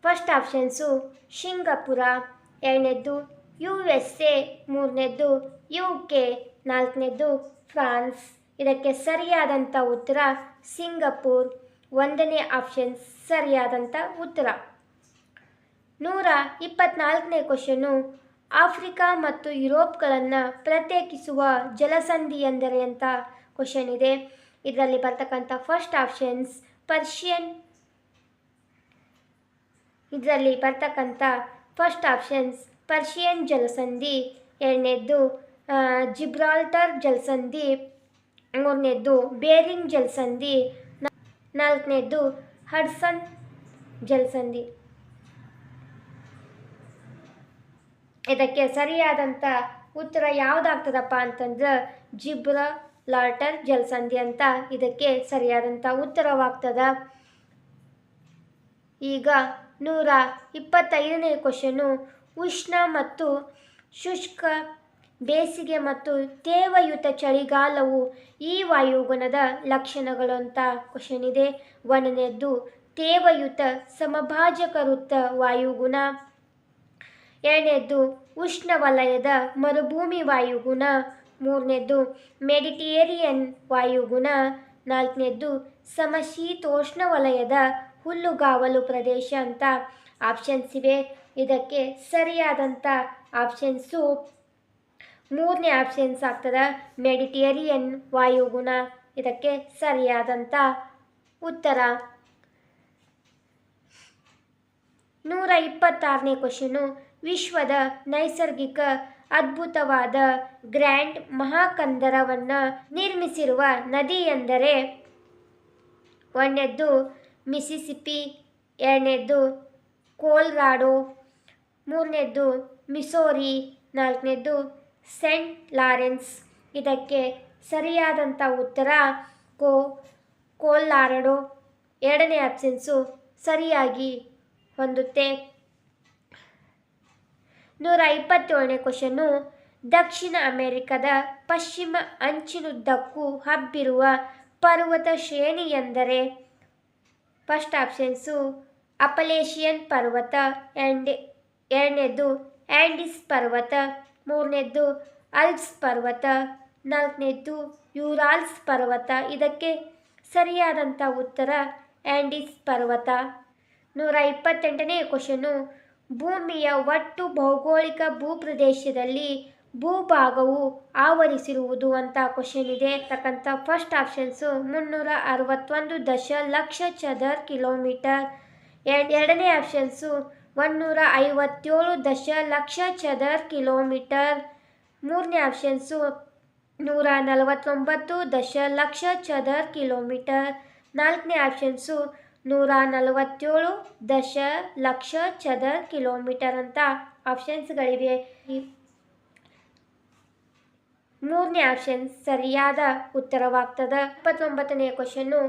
ಫಸ್ಟ್ ಆಪ್ಷನ್ಸು ಸಿಂಗಪುರ, 2ನೇದ್ದು USA, 3ನೇದ್ದು UK, 4ನೇದ್ದು ಫ್ರಾನ್ಸ್. ಇದಕ್ಕೆ ಸರಿಯಾದಂಥ ಉತ್ತರ ಸಿಂಗಪುರ್, 1ನೇ ಆಪ್ಷನ್ ಸರಿಯಾದಂಥ ಉತ್ತರ. 124ನೇ ಕ್ವಶನ್ನು, ಆಫ್ರಿಕಾ ಮತ್ತು ಯುರೋಪ್ಗಳನ್ನು ಪ್ರತ್ಯೇಕಿಸುವ ಜಲಸಂಧಿ ಎಂದರೆ ಅಂತ ಕ್ವಶನ್ ಇದೆ. ಇದರಲ್ಲಿ ಬರ್ತಕ್ಕಂಥ ಫಸ್ಟ್ ಆಪ್ಷನ್ಸ್ ಪರ್ಷಿಯನ್ ಜಲಸಂಧಿ, 2ನೇದ್ದು ಜಿಬ್ರಾಲ್ಟರ್ ಜಲಸಂಧಿ, 3ನೇದ್ದು ಬೇರಿಂಗ್ ಜಲಸಂಧಿ, 4ನೇದ್ದು ಹಡ್ಸನ್ ಜಲಸಂಧಿ. ಇದಕ್ಕೆ ಸರಿಯಾದಂಥ ಉತ್ತರ ಯಾವುದಾಗ್ತದಪ್ಪ ಅಂತಂದ್ರೆ ಜಿಬ್ರಾಲ್ಟರ್ ಜಲಸಂಧಿ ಅಂತ ಇದಕ್ಕೆ ಸರಿಯಾದಂಥ ಉತ್ತರವಾಗ್ತದ. ಈಗ 125ನೇ ಕ್ವಶನ್ನು, ಉಷ್ಣ ಮತ್ತು ಶುಷ್ಕ ಬೇಸಿಗೆ ಮತ್ತು ತೇವಯುತ ಚಳಿಗಾಲವು ಈ ವಾಯುಗುಣದ ಲಕ್ಷಣಗಳು ಅಂತ ಕ್ವಶನ್ ಇದೆ. 1ನೇದ್ದು ತೇವಯುತ ಸಮಭಾಜಕ ವೃತ್ತ ವಾಯುಗುಣ, 2ನೇದ್ದು ಉಷ್ಣವಲಯದ ಮರುಭೂಮಿ ವಾಯುಗುಣ, 3ನೇದ್ದು ಮೆಡಿಟೇರಿಯನ್ ವಾಯುಗುಣ, 4ನೇದ್ದು ಸಮಶೀತೋಷ್ಣ ವಲಯದ ಹುಲ್ಲುಗಾವಲು ಪ್ರದೇಶ ಅಂತ ಆಪ್ಷನ್ಸ್ ಇವೆ. ಇದಕ್ಕೆ ಸರಿಯಾದಂಥ ಆಪ್ಷನ್ಸು 3ನೇ ಆಪ್ಷನ್ಸ್ ಆಗ್ತದೆ, ಮೆಡಿಟೇರಿಯನ್ ವಾಯುಗುಣ ಇದಕ್ಕೆ ಸರಿಯಾದಂಥ ಉತ್ತರ. 126ನೇ ಕ್ವಶನ್ನು, ವಿಶ್ವದ ನೈಸರ್ಗಿಕ ಅದ್ಭುತವಾದ ಗ್ರ್ಯಾಂಡ್ ಮಹಾಕಂದರವನ್ನು ನಿರ್ಮಿಸಿರುವ ನದಿ ಎಂದರೆ. 1ನೇದ್ದು ಮಿಸಿಸಿಪಿ, 2ನೇದ್ದು ಕೊಲರಾಡೋ, 3ನೇದ್ದು ಮಿಸೋರಿ, 4ನೇದ್ದು ಸೇಂಟ್ ಲಾರೆನ್ಸ್. ಇದಕ್ಕೆ ಸರಿಯಾದಂಥ ಉತ್ತರ ಕೊಲರಾಡೋ, 2ನೇ ಆಪ್ಷನ್ಸು ಸರಿಯಾಗಿ ಹೊಂದುತ್ತೆ. 127ನೇ ಕ್ವಶನ್ನು, ದಕ್ಷಿಣ ಅಮೆರಿಕದ ಪಶ್ಚಿಮ ಅಂಚಿನುದ್ದಕ್ಕೂ ಹಬ್ಬಿರುವ ಪರ್ವತ ಶ್ರೇಣಿ ಎಂದರೆ. ಫಸ್ಟ್ ಆಪ್ಷನ್ಸು ಅಪಲೇಶಿಯನ್ ಪರ್ವತ, 2ನೇದ್ದು ಆ್ಯಂಡೀಸ್ ಪರ್ವತ, 3ನೇದ್ದು ಆಲ್ಪ್ಸ್ ಪರ್ವತ, 4ನೇದ್ದು ಯೂರಾಲ್ಸ್ ಪರ್ವತ. ಇದಕ್ಕೆ ಸರಿಯಾದಂಥ ಉತ್ತರ ಆ್ಯಂಡೀಸ್ ಪರ್ವತ. 128ನೇ ಕ್ವಶನ್ನು, ಭೂಮಿಯ ಒಟ್ಟು ಭೌಗೋಳಿಕ ಭೂಪ್ರದೇಶದಲ್ಲಿ ಭೂಭಾಗವು ಆವರಿಸಿರುವುದು ಅಂತ ಕ್ವಶನ್ ಇದೆ. ತಕ್ಕಂಥ ಫಸ್ಟ್ ಆಪ್ಷನ್ಸು 361 ದಶಲಕ್ಷ ಚದರ ಕಿಲೋಮೀಟರ್. ಎರಡನೇ ಆಪ್ಷನ್ಸು 157 ದಶಲಕ್ಷ ಚದರ ಕಿಲೋಮೀಟರ್. ಮೂರನೇ ಆಪ್ಷನ್ಸು 149 ದಶಲಕ್ಷ ಚದರ ಕಿಲೋಮೀಟರ್. ನಾಲ್ಕನೇ ಆಪ್ಷನ್ಸು 147 ದಶಲಕ್ಷ ಚದರ ಕಿಲೋಮೀಟರ್ ಅಂತ ಆಪ್ಷನ್ಸ್ಗಳಿವೆ. ಮೂರನೇ ಆಪ್ಷನ್ ಸರಿಯಾದ ಉತ್ತರವಾಗ್ತದೆ. 29ನೇ ಕ್ವಶನ್ನು,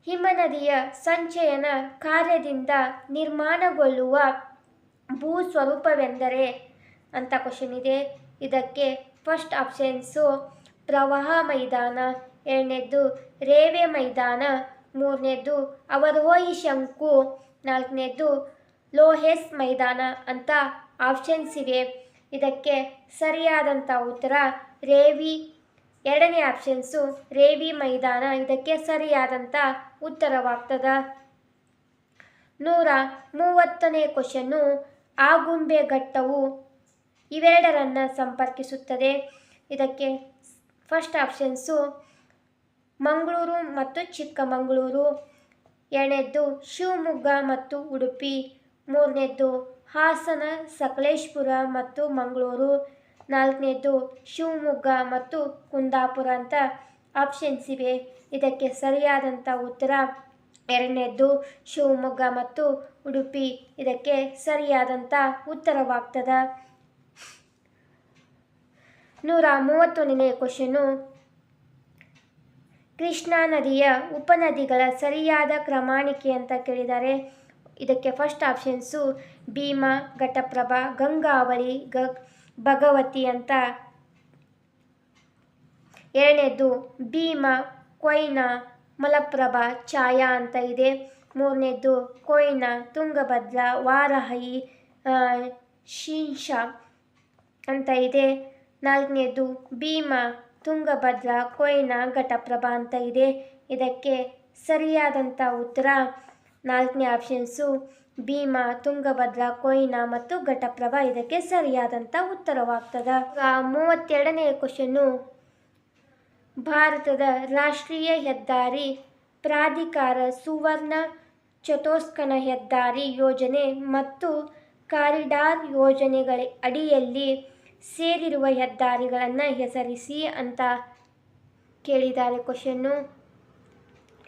ಹಿಮನದಿಯ ಸಂಚಯನ ಕಾರ್ಯದಿಂದ ನಿರ್ಮಾಣಗೊಳ್ಳುವ ಭೂ ಸ್ವರೂಪವೆಂದರೆ ಅಂತ ಕ್ವಶನ್ ಇದೆ. ಇದಕ್ಕೆ ಫಸ್ಟ್ ಆಪ್ಷನ್ಸು ಪ್ರವಾಹ ಮೈದಾನ, ಎರಡನೇದ್ದು ರೇವೆ ಮೈದಾನ, ಮೂರನೇದ್ದು ಅವರೋಹಿ ಶಂಕು, ನಾಲ್ಕನೇದ್ದು ಲೋಹೆಸ್ ಮೈದಾನ ಅಂತ ಆಪ್ಷನ್ಸ್ ಇವೆ. ಇದಕ್ಕೆ ಸರಿಯಾದಂಥ ಉತ್ತರ ರೇವಿ. ಎರಡನೇ ಆಪ್ಷನ್ಸು ರೇವಿ ಮೈದಾನ ಇದಕ್ಕೆ ಸರಿಯಾದಂಥ ಉತ್ತರವಾಗ್ತದೆ. 130ನೇ ಕ್ವಶನ್ನು, ಆಗುಂಬೆ ಘಟ್ಟವು ಇವೆರಡರನ್ನು ಸಂಪರ್ಕಿಸುತ್ತದೆ. ಇದಕ್ಕೆ ಫಸ್ಟ್ ಆಪ್ಷನ್ಸು ಮಂಗಳೂರು ಮತ್ತು ಚಿಕ್ಕಮಗಳೂರು, ಎರಡನೇದ್ದು ಶಿವಮೊಗ್ಗ ಮತ್ತು ಉಡುಪಿ, ಮೂರನೇದ್ದು ಹಾಸನ, ಸಕಲೇಶಪುರ ಮತ್ತು ಮಂಗಳೂರು, ನಾಲ್ಕನೇದ್ದು ಶಿವಮೊಗ್ಗ ಮತ್ತು ಕುಂದಾಪುರ ಅಂತ ಆಪ್ಷನ್ಸ್ ಇವೆ. ಇದಕ್ಕೆ ಸರಿಯಾದಂಥ ಉತ್ತರ ಎರಡನೇದ್ದು ಶಿವಮೊಗ್ಗ ಮತ್ತು ಉಡುಪಿ ಇದಕ್ಕೆ ಸರಿಯಾದಂಥ ಉತ್ತರವಾಗ್ತದೆ. 131ನೇ ಕ್ವಶನ್ನು, ಕೃಷ್ಣಾ ನದಿಯ ಉಪನದಿಗಳ ಸರಿಯಾದ ಕ್ರಮಾಣಿಕೆ ಅಂತ ಕೇಳಿದ್ದಾರೆ. ಇದಕ್ಕೆ ಫಸ್ಟ್ ಆಪ್ಷನ್ಸು ಭೀಮಾ, ಘಟಪ್ರಭಾ, ಗಂಗಾವಳಿ, ಭಗವತಿ ಅಂತ. ಎರಡನೇದ್ದು ಭೀಮಾ, ಕೊಯ್ನಾ, ಮಲಪ್ರಭಾ, ಛಾಯಾ ಅಂತ ಇದೆ. ಮೂರನೇದ್ದು ಕೊಯ್ನಾ, ತುಂಗಭದ್ರಾ, ವಾರಾಹಿ, ಶಿಂಷಾ ಅಂತ ಇದೆ. ನಾಲ್ಕನೇದ್ದು ಭೀಮಾ, ತುಂಗಭದ್ರಾ, ಕೊಯ್ನಾ, ಘಟಪ್ರಭಾ ಅಂತ ಇದೆ. ಇದಕ್ಕೆ ಸರಿಯಾದಂಥ ಉತ್ತರ ನಾಲ್ಕನೇ ಆಪ್ಷನ್ಸು ಭೀಮಾ, ತುಂಗಭದ್ರಾ, ಕೊಯ್ನಾ ಮತ್ತು ಘಟಪ್ರಭಾ ಇದಕ್ಕೆ ಸರಿಯಾದಂಥ ಉತ್ತರವಾಗ್ತದೆ. 32ನೇ ಕ್ವಶನ್ನು, ಭಾರತದ ರಾಷ್ಟ್ರೀಯ ಹೆದ್ದಾರಿ ಪ್ರಾಧಿಕಾರ ಸುವರ್ಣ ಚತುಷ್ಕೋನ ಹೆದ್ದಾರಿ ಯೋಜನೆ ಮತ್ತು ಕಾರಿಡಾರ್ ಯೋಜನೆಗಳ ಅಡಿಯಲ್ಲಿ ಸೇರಿರುವ ಹೆದ್ದಾರಿಗಳನ್ನು ಹೆಸರಿಸಿ ಅಂತ ಕೇಳಿದ್ದಾರೆ ಕ್ವಶನ್ನು.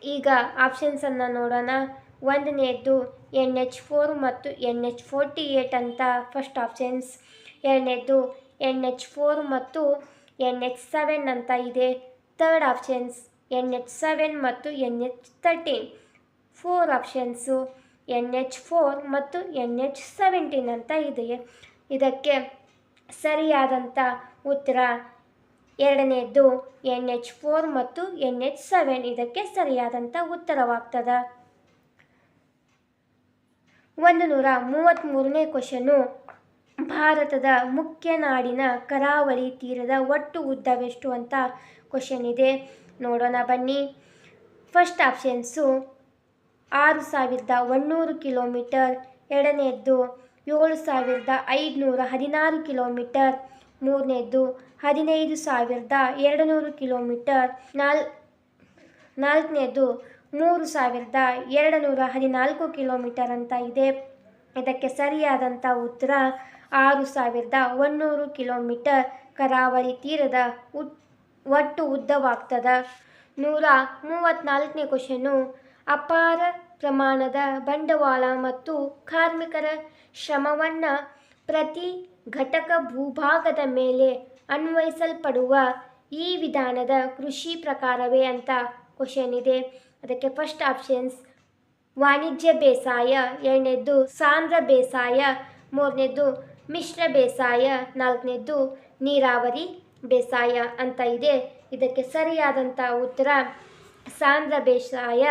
ಈಗ ಆಪ್ಷನ್ಸನ್ನು ನೋಡೋಣ. ಒಂದನೇದ್ದು NH4 ಮತ್ತು NH48 ಅಂತ ಫಸ್ಟ್ ಆಪ್ಷನ್ಸ್. ಎರಡನೇದ್ದು NH4 ಮತ್ತು NH7 ಅಂತ ಇದೆ. ಥರ್ಡ್ ಆಪ್ಷನ್ಸ್ NH7 ಮತ್ತು NH13. ಫೋರ್ ಆಪ್ಷನ್ಸು NH4 ಮತ್ತು NH17 ಅಂತ ಇದೆ. ಇದಕ್ಕೆ ಸರಿಯಾದಂಥ ಉತ್ತರ ಎರಡನೇದ್ದು NH4 ಮತ್ತು NH7 ಇದಕ್ಕೆ ಸರಿಯಾದಂಥ ಉತ್ತರವಾಗ್ತದೆ. 133ನೇ ಕ್ವಶನ್ನು, ಭಾರತದ ಮುಖ್ಯ ನಾಡಿನ ಕರಾವಳಿ ತೀರದ ಒಟ್ಟು ಉದ್ದವೆಷ್ಟು ಅಂತ ಕ್ವಶನ್ ಇದೆ. ನೋಡೋಣ ಬನ್ನಿ. ಫಸ್ಟ್ ಆಪ್ಷನ್ಸು 6100 ಕಿಲೋಮೀಟರ್, ಎರಡನೇದ್ದು 7516 ಕಿಲೋಮೀಟರ್, ಮೂರನೇದ್ದು 15200 ಕಿಲೋಮೀಟರ್, ನಾಲ್ಕನೇದ್ದು 3214 ಕಿಲೋಮೀಟರ್ ಅಂತ ಇದೆ. ಇದಕ್ಕೆ ಸರಿಯಾದಂಥ ಉತ್ತರ 6100 ಕಿಲೋಮೀಟರ್ ಕರಾವಳಿ ತೀರದ ಒಟ್ಟು ಉದ್ದವಾಗ್ತದೆ. 134ನೇ ಕ್ವಶನ್ನು, ಅಪಾರ ಪ್ರಮಾಣದ ಬಂಡವಾಳ ಮತ್ತು ಕಾರ್ಮಿಕರ ಶ್ರಮವನ್ನು ಪ್ರತಿ ಘಟಕ ಭೂಭಾಗದ ಮೇಲೆ ಅನ್ವಯಿಸಲ್ಪಡುವ ಈ ವಿಧಾನದ ಕೃಷಿ ಪ್ರಕಾರವೇ ಅಂತ ಕ್ವಶನ್ ಇದೆ. ಅದಕ್ಕೆ ಫಸ್ಟ್ ಆಪ್ಷನ್ಸ್ ವಾಣಿಜ್ಯ ಬೇಸಾಯ, ಎರಡನೇದ್ದು ಸಾಂದ್ರ ಬೇಸಾಯ, ಮೂರನೇದ್ದು ಮಿಶ್ರ ಬೇಸಾಯ, ನಾಲ್ಕನೇದ್ದು ನೀರಾವರಿ ಬೇಸಾಯ ಅಂತ ಇದೆ. ಇದಕ್ಕೆ ಸರಿಯಾದಂಥ ಉತ್ತರ ಸಾಂದ್ರ ಬೇಸಾಯ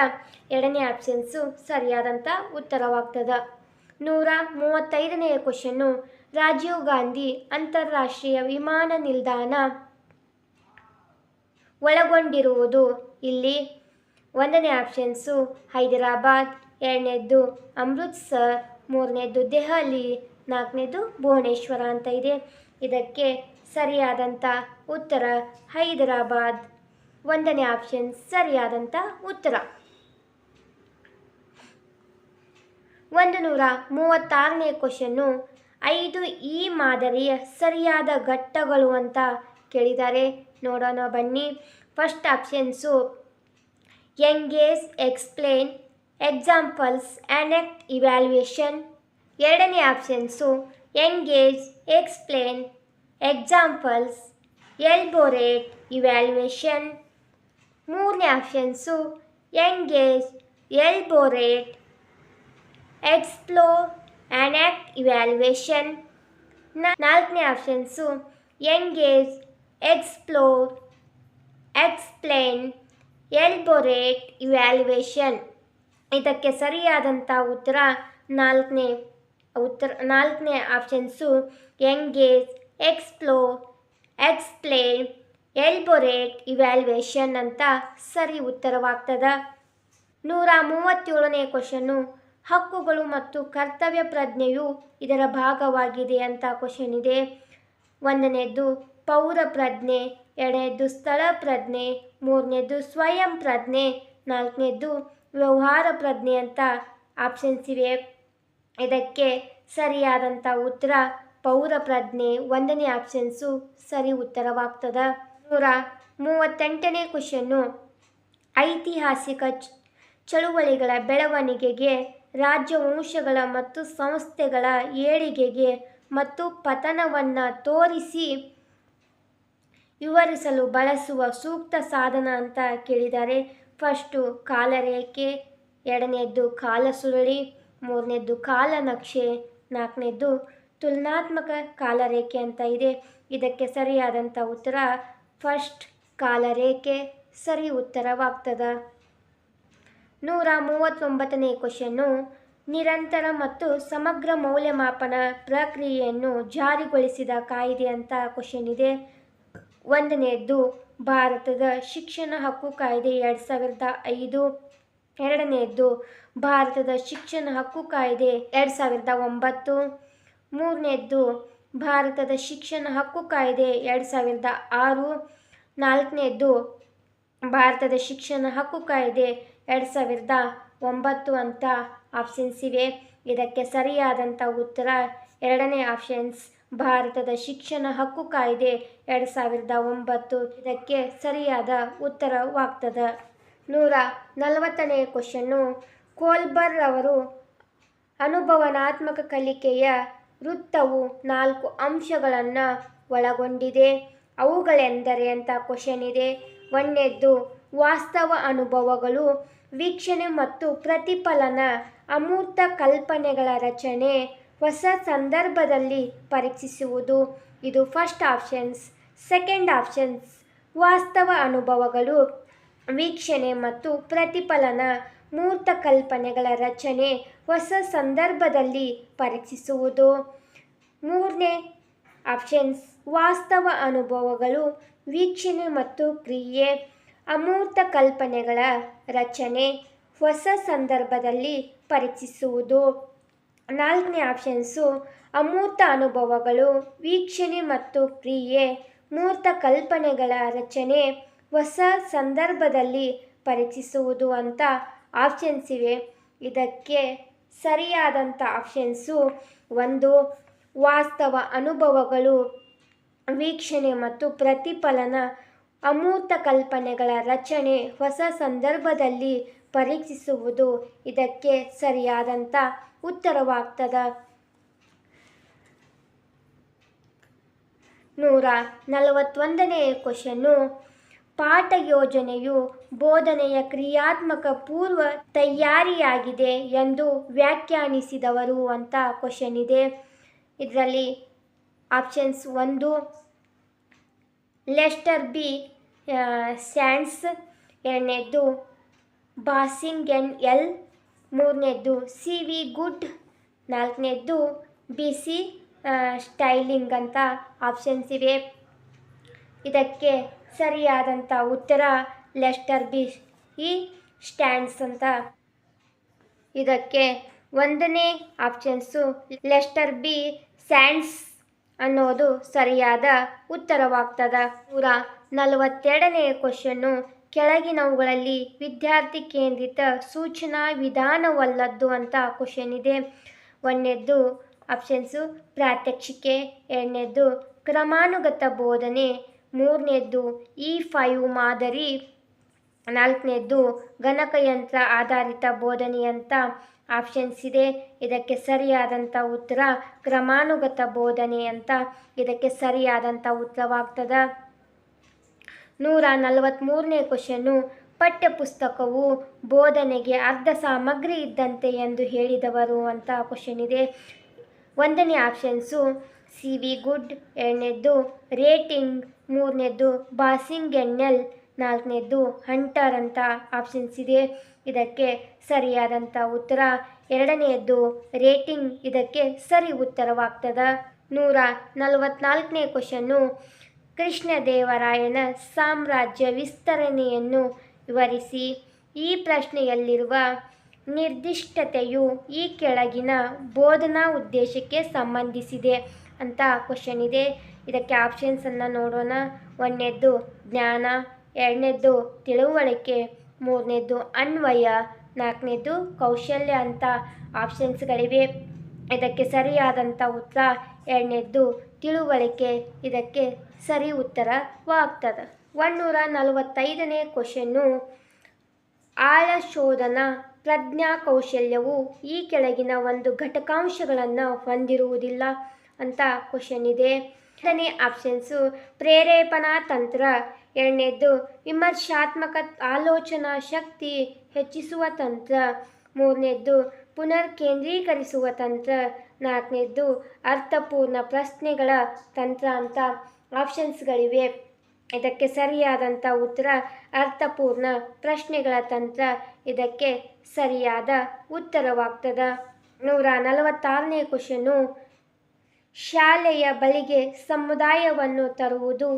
ಎರಡನೇ ಆಪ್ಷನ್ಸು ಸರಿಯಾದಂಥ ಉತ್ತರವಾಗ್ತದೆ. 135ನೇ ಕ್ವಶನ್ನು, ರಾಜೀವ್ ಗಾಂಧಿ ಅಂತಾರಾಷ್ಟ್ರೀಯ ವಿಮಾನ ನಿಲ್ದಾಣ ಒಳಗೊಂಡಿರುವುದು ಇಲ್ಲಿ. ಒಂದನೇ ಆಪ್ಷನ್ಸು ಹೈದರಾಬಾದ್, ಎರಡನೇದ್ದು ಅಮೃತ್ಸರ್, ಮೂರನೇದ್ದು ದೆಹಲಿ, ನಾಲ್ಕನೇದ್ದು ಭುವನೇಶ್ವರ ಅಂತ ಇದೆ. ಇದಕ್ಕೆ ಸರಿಯಾದಂಥ ಉತ್ತರ ಹೈದರಾಬಾದ್. ಒಂದನೇ ಆಪ್ಷನ್ ಸರಿಯಾದಂಥ ಉತ್ತರ. 136ನೇ ಕ್ವಶನ್ನು, 5 ಈ ಮಾದರಿಯ ಸರಿಯಾದ ಘಟ್ಟಗಳು ಅಂತ ಕೇಳಿದ್ದಾರೆ. ನೋಡೋಣ ಬನ್ನಿ. First options engage, explain, examples, enact, evaluation. ಎರಡನೇ options engage, explain, examples, elaborate, evaluation. ಮೂರನೇ options engage, elaborate, explore, enact, evaluation. ನಾಲ್ಕನೇ options engage, explore, explain, elaborate, evaluation. ಇದಕ್ಕೆ ಸರಿಯಾದಂಥ ಉತ್ತರ ನಾಲ್ಕನೇ options engage, explore, explain, elaborate, evaluation ಅಂತ ಸರಿ ಉತ್ತರವಾಗ್ತದೆ. 137ನೇ question, ಹಕ್ಕುಗಳು ಮತ್ತು ಕರ್ತವ್ಯ ಪ್ರಜ್ಞೆಯು ಇದರ ಭಾಗವಾಗಿದೆ ಅಂತ ಕ್ವಶನ್ ಇದೆ. ಒಂದನೇದ್ದು ಪೌರ ಪ್ರಜ್ಞೆ, ಎರಡನೇದ್ದು ಸ್ಥಳ ಪ್ರಜ್ಞೆ, ಮೂರನೇದ್ದು ಸ್ವಯಂ ಪ್ರಜ್ಞೆ, ನಾಲ್ಕನೇದ್ದು ವ್ಯವಹಾರ ಪ್ರಜ್ಞೆ ಅಂತ ಆಪ್ಷನ್ಸ್ ಇವೆ. ಇದಕ್ಕೆ ಸರಿಯಾದಂಥ ಉತ್ತರ ಪೌರ ಪ್ರಜ್ಞೆ, ಒಂದನೇ ಆಪ್ಷನ್ಸು ಸರಿ ಉತ್ತರವಾಗ್ತದೆ. 138ನೇ ಕ್ವಶನ್ನು, ಐತಿಹಾಸಿಕ ಚಳುವಳಿಗಳ ಬೆಳವಣಿಗೆಗೆ, ರಾಜವಂಶಗಳ ಮತ್ತು ಸಂಸ್ಥೆಗಳ ಏಳಿಗೆಗೆ ಮತ್ತು ಪತನವನ್ನು ತೋರಿಸಿ ವಿವರಿಸಲು ಬಳಸುವ ಸೂಕ್ತ ಸಾಧನ ಅಂತ ಕೇಳಿದ್ದಾರೆ. ಫಸ್ಟು ಕಾಲರೇಖೆ, ಎರಡನೇದ್ದು ಕಾಲಸುರುಳಿ, ಮೂರನೇದ್ದು ಕಾಲನಕ್ಷೆ, ನಾಲ್ಕನೇದ್ದು ತುಲನಾತ್ಮಕ ಕಾಲರೇಖೆ ಅಂತ ಇದೆ. ಇದಕ್ಕೆ ಸರಿಯಾದಂಥ ಉತ್ತರ ಫಸ್ಟ್ ಕಾಲರೇಖೆ ಸರಿ ಉತ್ತರವಾಗ್ತದೆ. 139ನೇ ಕ್ವಶನ್ನು, ನಿರಂತರ ಮತ್ತು ಸಮಗ್ರ ಮೌಲ್ಯಮಾಪನ ಪ್ರಕ್ರಿಯೆಯನ್ನು ಜಾರಿಗೊಳಿಸಿದ ಕಾಯ್ದೆ ಅಂತ ಕ್ವಶನ್ ಇದೆ. ಒಂದನೇದ್ದು ಭಾರತದ ಶಿಕ್ಷಣ ಹಕ್ಕು ಕಾಯ್ದೆ 2005, ಎರಡನೇದ್ದು ಭಾರತದ ಶಿಕ್ಷಣ ಹಕ್ಕು ಕಾಯ್ದೆ 2009, ಮೂರನೇದ್ದು ಭಾರತದ ಶಿಕ್ಷಣ ಹಕ್ಕು ಕಾಯ್ದೆ 2006, ನಾಲ್ಕನೇದ್ದು ಭಾರತದ ಶಿಕ್ಷಣ ಹಕ್ಕು ಕಾಯ್ದೆ 2009 ಅಂತ ಆಪ್ಷನ್ಸ್ ಇವೆ. ಇದಕ್ಕೆ ಸರಿಯಾದಂಥ ಉತ್ತರ ಎರಡನೇ ಆಪ್ಷನ್ಸ್ ಭಾರತದ ಶಿಕ್ಷಣ ಹಕ್ಕು ಕಾಯ್ದೆ 2009 ಇದಕ್ಕೆ ಸರಿಯಾದ ಉತ್ತರವಾಗ್ತದೆ. 140ನೇ ಕ್ವಶನ್ನು, ಕೋಲ್ಬರ್ ಅವರು ಅನುಭವನಾತ್ಮಕ ಕಲಿಕೆಯ ವೃತ್ತವು 4 ಅಂಶಗಳನ್ನು ಒಳಗೊಂಡಿದೆ. ಅವುಗಳೆಂದರೆ ಅಂತ ಕ್ವಶನ್ ಇದೆ. ಒಂದನೇದ್ದು ವಾಸ್ತವ ಅನುಭವಗಳು, ವೀಕ್ಷಣೆ ಮತ್ತು ಪ್ರತಿಫಲನ, ಅಮೂರ್ತ ಕಲ್ಪನೆಗಳ ರಚನೆ, ಹೊಸ ಸಂದರ್ಭದಲ್ಲಿ ಪರೀಕ್ಷಿಸುವುದು. ಇದು ಫಸ್ಟ್ ಆಪ್ಷನ್ಸ್. ಸೆಕೆಂಡ್ ಆಪ್ಷನ್ಸ್ ವಾಸ್ತವ ಅನುಭವಗಳು, ವೀಕ್ಷಣೆ ಮತ್ತು ಪ್ರತಿಫಲನ, ಮೂರ್ತ ಕಲ್ಪನೆಗಳ ರಚನೆ, ಹೊಸ ಸಂದರ್ಭದಲ್ಲಿ ಪರೀಕ್ಷಿಸುವುದು. ಮೂರನೇ ಆಪ್ಷನ್ಸ್ ವಾಸ್ತವ ಅನುಭವಗಳು, ವೀಕ್ಷಣೆ ಮತ್ತು ಕ್ರಿಯೆ, ಅಮೂರ್ತ ಕಲ್ಪನೆಗಳ ರಚನೆ, ಹೊಸ ಸಂದರ್ಭದಲ್ಲಿ ಪರೀಕ್ಷಿಸುವುದು. ನಾಲ್ಕನೇ ಆಪ್ಷನ್ಸು ಅಮೂರ್ತ ಅನುಭವಗಳು, ವೀಕ್ಷಣೆ ಮತ್ತು ಕ್ರಿಯೆ, ಮೂರ್ತ ಕಲ್ಪನೆಗಳ ರಚನೆ, ಹೊಸ ಸಂದರ್ಭದಲ್ಲಿ ಪರೀಕ್ಷಿಸುವುದು ಅಂತ ಆಪ್ಷನ್ಸ್ ಇವೆ. ಇದಕ್ಕೆ ಸರಿಯಾದಂಥ ಆಪ್ಷನ್ಸು 1 ವಾಸ್ತವ ಅನುಭವಗಳು, ವೀಕ್ಷಣೆ ಮತ್ತು ಪ್ರತಿಫಲನ, ಅಮೂರ್ತ ಕಲ್ಪನೆಗಳ ರಚನೆ, ಹೊಸ ಸಂದರ್ಭದಲ್ಲಿ ಪರೀಕ್ಷಿಸುವುದು. ಇದಕ್ಕೆ ಸರಿಯಾದಂಥ ಉತ್ತರವಾಗ್ತದೆ. 141ನೇ ಕ್ವಶನ್ನು, ಪಾಠ ಯೋಜನೆಯು ಬೋಧನೆಯ ಕ್ರಿಯಾತ್ಮಕ ಪೂರ್ವ ತಯಾರಿಯಾಗಿದೆ ಎಂದು ವ್ಯಾಖ್ಯಾನಿಸಿದವರು ಅಂತ ಕ್ವಶನ್ ಇದೆ. ಇದರಲ್ಲಿ ಆಪ್ಷನ್ಸ್ 1 ಲೆಸ್ಟರ್ ಬಿ ಸ್ಯಾಂಡ್ಸ್, ಎರಡನೇದ್ದು ಬಾಸಿಂಗ್ ಎನ್ ಎಲ್, ಮೂರನೇದ್ದು ಸಿ ವಿ ಗುಡ್, ನಾಲ್ಕನೇದ್ದು ಬಿ ಸಿ ಸ್ಟೈಲಿಂಗ್ ಅಂತ ಆಪ್ಷನ್ಸ್ ಇವೆ. ಇದಕ್ಕೆ ಸರಿಯಾದಂಥ ಉತ್ತರ ಲೆಸ್ಟರ್ ಬಿ ಸ್ಟ್ಯಾಂಡ್ಸ್ ಅಂತ. ಇದಕ್ಕೆ ಒಂದನೇ ಆಪ್ಷನ್ಸು ಲೆಸ್ಟರ್ ಬಿ ಸ್ಯಾಂಡ್ಸ್ ಅನ್ನೋದು ಸರಿಯಾದ ಉತ್ತರವಾಗ್ತದೆ. 142ನೇ ಕ್ವಶನ್ನು ಕೆಳಗಿನವುಗಳಲ್ಲಿ ವಿದ್ಯಾರ್ಥಿ ಕೇಂದ್ರಿತ ಸೂಚನಾ ವಿಧಾನವಲ್ಲದ್ದು ಅಂತ ಕ್ವಶನ್ ಇದೆ. ಒಂದನೇದ್ದು ಆಪ್ಷನ್ಸು ಪ್ರಾತ್ಯಕ್ಷಿಕೆ, ಎರಡನೇದ್ದು ಕ್ರಮಾನುಗತ ಬೋಧನೆ, ಮೂರನೇದ್ದು E5 ಮಾದರಿ, ನಾಲ್ಕನೇದ್ದು ಗಣಕಯಂತ್ರ ಆಧಾರಿತ ಬೋಧನೆ ಅಂತ ಆಪ್ಷನ್ಸ್ ಇದೆ. ಇದಕ್ಕೆ ಸರಿಯಾದಂಥ ಉತ್ತರ ಕ್ರಮಾನುಗತ ಬೋಧನೆ ಅಂತ ಇದಕ್ಕೆ ಸರಿಯಾದಂಥ ಉತ್ತರವಾಗ್ತದೆ. 143ನೇ ಕ್ವಶನ್ನು ಪಠ್ಯಪುಸ್ತಕವು ಬೋಧನೆಗೆ ಅರ್ಧ ಸಾಮಗ್ರಿ ಇದ್ದಂತೆ ಎಂದು ಹೇಳಿದವರು ಅಂತ ಕ್ವಶನ್ ಇದೆ. ಒಂದನೇ ಆಪ್ಷನ್ಸು CV ಗುಡ್, ಎರಡನೇದ್ದು ರೇಟಿಂಗ್, ಮೂರನೇದ್ದು ಬಾಸಿಂಗೆನ್ನೆಲ್, ನಾಲ್ಕನೇದ್ದು ಹಂಟರ್ ಅಂತ ಆಪ್ಷನ್ಸ್ ಇದೆ. ಇದಕ್ಕೆ ಸರಿಯಾದಂಥ ಉತ್ತರ ಎರಡನೆಯದ್ದು ರೇಟಿಂಗ್ ಇದಕ್ಕೆ ಸರಿ ಉತ್ತರವಾಗ್ತದೆ. 144ನೇ ಕ್ವಶನ್ನು ಕೃಷ್ಣದೇವರಾಯನ ಸಾಮ್ರಾಜ್ಯ ವಿಸ್ತರಣೆಯನ್ನು ವಿವರಿಸಿ. ಈ ಪ್ರಶ್ನೆಯಲ್ಲಿರುವ ನಿರ್ದಿಷ್ಟತೆಯು ಈ ಕೆಳಗಿನ ಬೋಧನಾ ಉದ್ದೇಶಕ್ಕೆ ಸಂಬಂಧಿಸಿದೆ ಅಂತ ಕ್ವಶನ್ ಇದೆ. ಇದಕ್ಕೆ ಆಪ್ಷನ್ಸನ್ನು ನೋಡೋಣ. ಒಂದನೇದ್ದು ಜ್ಞಾನ, ಎರಡನೇದ್ದು ತಿಳುವಳಿಕೆ, ಮೂರನೇದ್ದು ಅನ್ವಯ, ನಾಲ್ಕನೇದ್ದು ಕೌಶಲ್ಯ ಅಂತ ಆಪ್ಷನ್ಸ್ಗಳಿವೆ. ಇದಕ್ಕೆ ಸರಿಯಾದಂಥ ಉತ್ತರ ಎರಡನೇದ್ದು ತಿಳುವಳಿಕೆ ಇದಕ್ಕೆ ಸರಿ ಉತ್ತರವಾಗ್ತದೆ. 145ನೇ ಕ್ವಶನ್ನು ಆಳಶೋಧನಾ ಪ್ರಜ್ಞಾ ಕೌಶಲ್ಯವು ಈ ಕೆಳಗಿನ ಒಂದು ಘಟಕಾಂಶಗಳನ್ನು ಹೊಂದಿರುವುದಿಲ್ಲ ಅಂತ ಕ್ವಶನ್ ಇದೆ. ಎರಡನೇ ಆಪ್ಷನ್ಸು ಪ್ರೇರೇಪಣಾ ತಂತ್ರ, ಎರಡನೇದ್ದು ವಿಮರ್ಶಾತ್ಮಕ ಆಲೋಚನಾ ಶಕ್ತಿ ಹೆಚ್ಚಿಸುವ ತಂತ್ರ, ಮೂರನೇದ್ದು ಪುನರ್ಕೇಂದ್ರೀಕರಿಸುವ ತಂತ್ರ, ನಾಲ್ಕನೇದ್ದು ಅರ್ಥಪೂರ್ಣ ಪ್ರಶ್ನೆಗಳ ತಂತ್ರ ಅಂತ ಆಪ್ಷನ್ಸ್ಗಳಿವೆ. ಇದಕ್ಕೆ ಸರಿಯಾದಂಥ ಉತ್ತರ ಅರ್ಥಪೂರ್ಣ ಪ್ರಶ್ನೆಗಳ ತಂತ್ರ ಇದಕ್ಕೆ ಸರಿಯಾದ ಉತ್ತರವಾಗ್ತದೆ. 146ನೇ ಕ್ವಶನ್ನು ಶಾಲೆಯ ಬಳಿಗೆ ಸಮುದಾಯವನ್ನು ತರುವುದು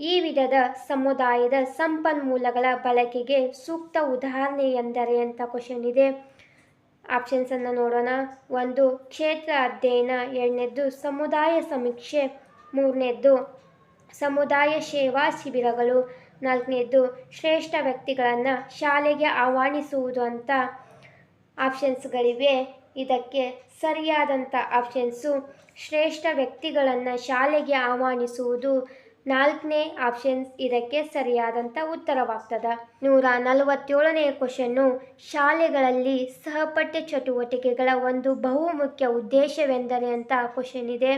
ಈ ವಿಧದ ಸಮುದಾಯದ ಸಂಪನ್ಮೂಲಗಳ ಬಳಕೆಗೆ ಸೂಕ್ತ ಉದಾಹರಣೆ ಎಂದರೆ ಅಂತ ಕ್ವಶನ್ ಇದೆ. ಆಪ್ಷನ್ಸನ್ನು ನೋಡೋಣ. ಒಂದು ಕ್ಷೇತ್ರ ಅಧ್ಯಯನ, ಎರಡನೇದ್ದು ಸಮುದಾಯ ಸಮೀಕ್ಷೆ, ಮೂರನೇದ್ದು ಸಮುದಾಯ ಸೇವಾ ಶಿಬಿರಗಳು, ನಾಲ್ಕನೇದ್ದು ಶ್ರೇಷ್ಠ ವ್ಯಕ್ತಿಗಳನ್ನು ಶಾಲೆಗೆ ಆಹ್ವಾನಿಸುವುದು ಅಂತ ಆಪ್ಷನ್ಸ್ಗಳಿವೆ. ಇದಕ್ಕೆ ಸರಿಯಾದಂಥ ಆಪ್ಷನ್ಸು ಶ್ರೇಷ್ಠ ವ್ಯಕ್ತಿಗಳನ್ನು ಶಾಲೆಗೆ ಆಹ್ವಾನಿಸುವುದು, ನಾಲ್ಕನೇ ಆಪ್ಷನ್ಸ್ ಇದಕ್ಕೆ ಸರಿಯಾದಂಥ ಉತ್ತರವಾಗ್ತದೆ. 147ನೇ ಕ್ವಶನ್ನು ಶಾಲೆಗಳಲ್ಲಿ ಸಹಪಠ್ಯ ಚಟುವಟಿಕೆಗಳ ಒಂದು ಬಹುಮುಖ್ಯ ಉದ್ದೇಶವೆಂದರೆ ಅಂತ ಕ್ವಶನ್ ಇದೆ.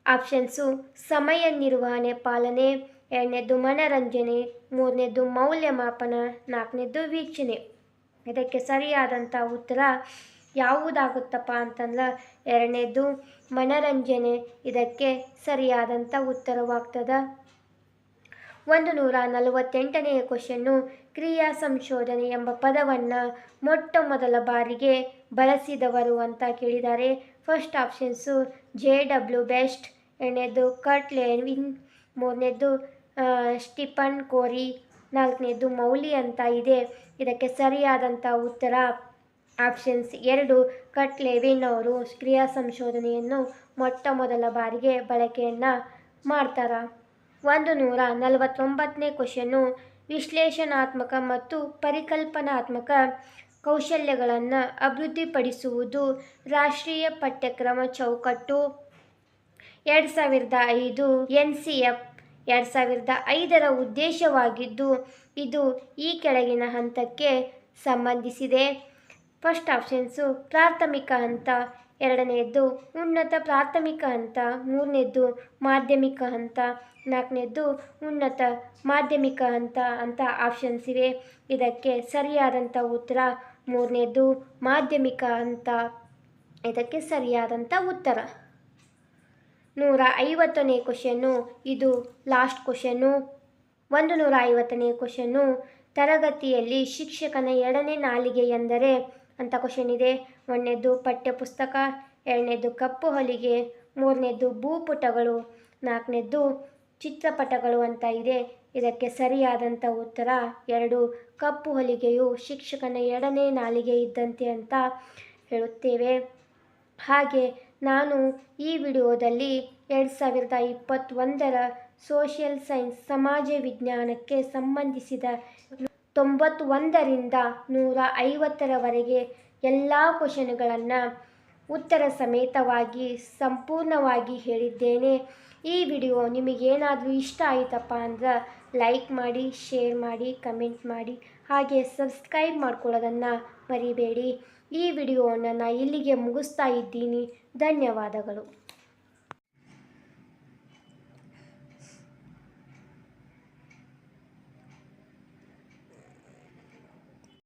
ಆಪ್ಷನ್ಸು ಸಮಯ ನಿರ್ವಹಣೆ ಪಾಲನೆ, ಎರಡನೇದ್ದು ಮನರಂಜನೆ, ಮೂರನೇದ್ದು ಮೌಲ್ಯಮಾಪನ, ನಾಲ್ಕನೇದ್ದು ವೀಕ್ಷಣೆ. ಇದಕ್ಕೆ ಸರಿಯಾದಂಥ ಉತ್ತರ ಯಾವುದಾಗುತ್ತಪ್ಪ ಅಂತಂದ್ರೆ ಎರಡನೇದ್ದು ಮನರಂಜನೆ ಇದಕ್ಕೆ ಸರಿಯಾದಂಥ ಉತ್ತರವಾಗ್ತದೆ. 148ನೇ ಕ್ವಶನ್ನು ಕ್ರಿಯಾ ಸಂಶೋಧನೆ ಎಂಬ ಪದವನ್ನು ಮೊಟ್ಟ ಮೊದಲ ಬಾರಿಗೆ ಬಳಸಿದವರು ಅಂತ ಕೇಳಿದ್ದಾರೆ. ಫಸ್ಟ್ ಆಪ್ಷನ್ಸು JW ಬೆಸ್ಟ್, ಎರಡನೇದ್ದು ಕರ್ಟ್ ಲೆವಿನ್, ಮೂರನೇದ್ದು ಸ್ಟಿಫನ್ ಕೋರಿ, ನಾಲ್ಕನೇದ್ದು ಮೌಲಿ ಅಂತ ಇದೆ. ಇದಕ್ಕೆ ಸರಿಯಾದಂಥ ಉತ್ತರ ಆಪ್ಷನ್ಸ್ 2 ಕರ್ಟ್ ಲೆವಿನ್ ಅವರು ಕ್ರಿಯಾ ಸಂಶೋಧನೆಯನ್ನು ಮೊಟ್ಟ ಮೊದಲ ಬಾರಿಗೆ ಬಳಕೆಯನ್ನು ಮಾಡ್ತಾರೆ. 149ನೇ ಕ್ವಶನ್ನು ವಿಶ್ಲೇಷಣಾತ್ಮಕ ಮತ್ತು ಪರಿಕಲ್ಪನಾತ್ಮಕ ಕೌಶಲ್ಯಗಳನ್ನು ಅಭಿವೃದ್ಧಿಪಡಿಸುವುದು ರಾಷ್ಟ್ರೀಯ ಪಠ್ಯಕ್ರಮ ಚೌಕಟ್ಟು 2005 NCF 2005ರ ಉದ್ದೇಶವಾಗಿದ್ದು ಇದು ಈ ಕೆಳಗಿನ ಹಂತಕ್ಕೆ ಸಂಬಂಧಿಸಿದೆ. ಫಸ್ಟ್ ಆಪ್ಷನ್ಸು ಪ್ರಾಥಮಿಕ ಹಂತ, ಎರಡನೆಯದ್ದು ಉನ್ನತ ಪ್ರಾಥಮಿಕ ಹಂತ, ಮೂರನೇದ್ದು ಮಾಧ್ಯಮಿಕ ಹಂತ, ನಾಲ್ಕನೇದ್ದು ಉನ್ನತ ಮಾಧ್ಯಮಿಕ ಹಂತ ಅಂತ ಆಪ್ಷನ್ಸ್ ಇವೆ. ಇದಕ್ಕೆ ಸರಿಯಾದಂಥ ಉತ್ತರ ಮೂರನೇದ್ದು ಮಾಧ್ಯಮಿಕ ಹಂತ ಇದಕ್ಕೆ ಸರಿಯಾದಂಥ ಉತ್ತರ. 150ನೇ ಕ್ವಶನ್ನು ಇದು ಲಾಸ್ಟ್ ಕ್ವಶನ್ನು. 150ನೇ ಕ್ವಶನ್ನು ತರಗತಿಯಲ್ಲಿ ಶಿಕ್ಷಕನ ಎರಡನೇ ನಾಲಿಗೆ ಎಂದರೆ ಅಂತ ಕ್ವಶನ್ ಇದೆ. ಒಂದನೇದ್ದು ಪಠ್ಯಪುಸ್ತಕ, ಎರಡನೇದ್ದು ಕಪ್ಪು ಹೊಲಿಗೆ, ಮೂರನೇದ್ದು ಭೂಪುಟಗಳು, ನಾಲ್ಕನೇದ್ದು ಚಿತ್ರಪಟಗಳು ಅಂತ ಇದೆ. ಇದಕ್ಕೆ ಸರಿಯಾದಂಥ ಉತ್ತರ 2 ಕಪ್ಪು ಹೊಲಿಗೆಯು ಶಿಕ್ಷಕನ ಎರಡನೇ ನಾಲಿಗೆ ಇದ್ದಂತೆ ಅಂತ ಹೇಳುತ್ತೇವೆ. ಹಾಗೆ ನಾನು ಈ ವಿಡಿಯೋದಲ್ಲಿ 2021ರ ಸೋಷಿಯಲ್ ಸೈನ್ಸ್ ಸಮಾಜ ವಿಜ್ಞಾನಕ್ಕೆ ಸಂಬಂಧಿಸಿದ 91ರಿಂದ 150ರವರೆಗೆ ಎಲ್ಲ ಕ್ವಶನ್ಗಳನ್ನು ಉತ್ತರ ಸಮೇತವಾಗಿ ಸಂಪೂರ್ಣವಾಗಿ ಹೇಳಿದ್ದೇನೆ. ಈ ವಿಡಿಯೋ ನಿಮಗೇನಾದರೂ ಇಷ್ಟ ಆಯಿತಪ್ಪ ಅಂದ್ರೆ ಲೈಕ್ ಮಾಡಿ, ಶೇರ್ ಮಾಡಿ, ಕಮೆಂಟ್ ಮಾಡಿ, ಹಾಗೆ ಸಬ್ಸ್ಕ್ರೈಬ್ ಮಾಡ್ಕೊಳ್ಳೋದನ್ನು ಮರಿಬೇಡಿ. ಈ ವಿಡಿಯೋವನ್ನು ನಾನು ಇಲ್ಲಿಗೆ ಮುಗಿಸ್ತಾ ಇದ್ದೀನಿ. ಧನ್ಯವಾದಗಳು.